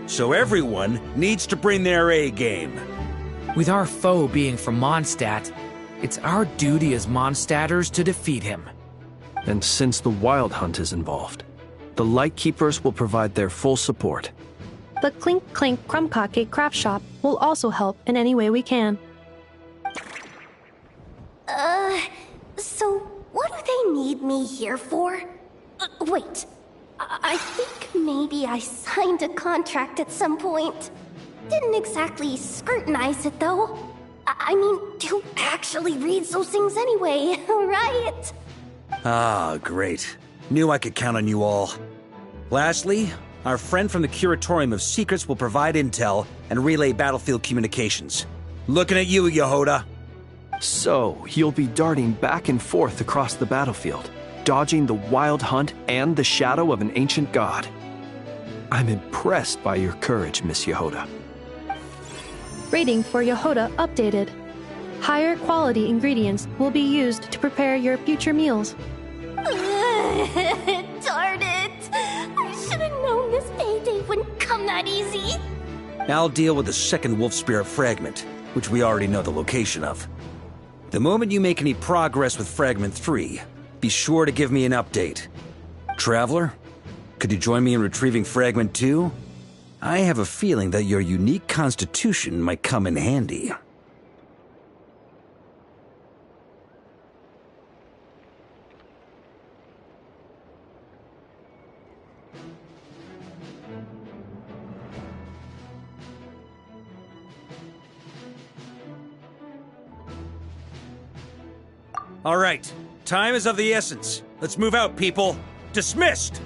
So everyone needs to bring their A game. With our foe being from Mondstadt, it's our duty as Mondstadters to defeat him. And since the Wild Hunt is involved, the Lightkeepers will provide their full support. The Clink Clink Krumkake craft shop will also help in any way we can. So what do they need me here for? Wait, I think maybe I signed a contract at some point. Didn't exactly scrutinize it, though. I mean, who actually reads those things anyway, right? Ah, great. Knew I could count on you all. Lastly, our friend from the Curatorium of Secrets will provide intel and relay battlefield communications. Looking at you, Yehoda. So, you'll be darting back and forth across the battlefield, dodging the Wild Hunt and the shadow of an ancient god. I'm impressed by your courage, Miss Yehoda. Rating for Yehoda updated. Higher quality ingredients will be used to prepare your future meals. Darn it! I should have known this payday wouldn't come that easy. I'll deal with the second Wolf Spirit fragment, which we already know the location of. The moment you make any progress with Fragment 3, be sure to give me an update. Traveler, could you join me in retrieving Fragment 2? I have a feeling that your unique constitution might come in handy. All right, time is of the essence. Let's move out, people. Dismissed!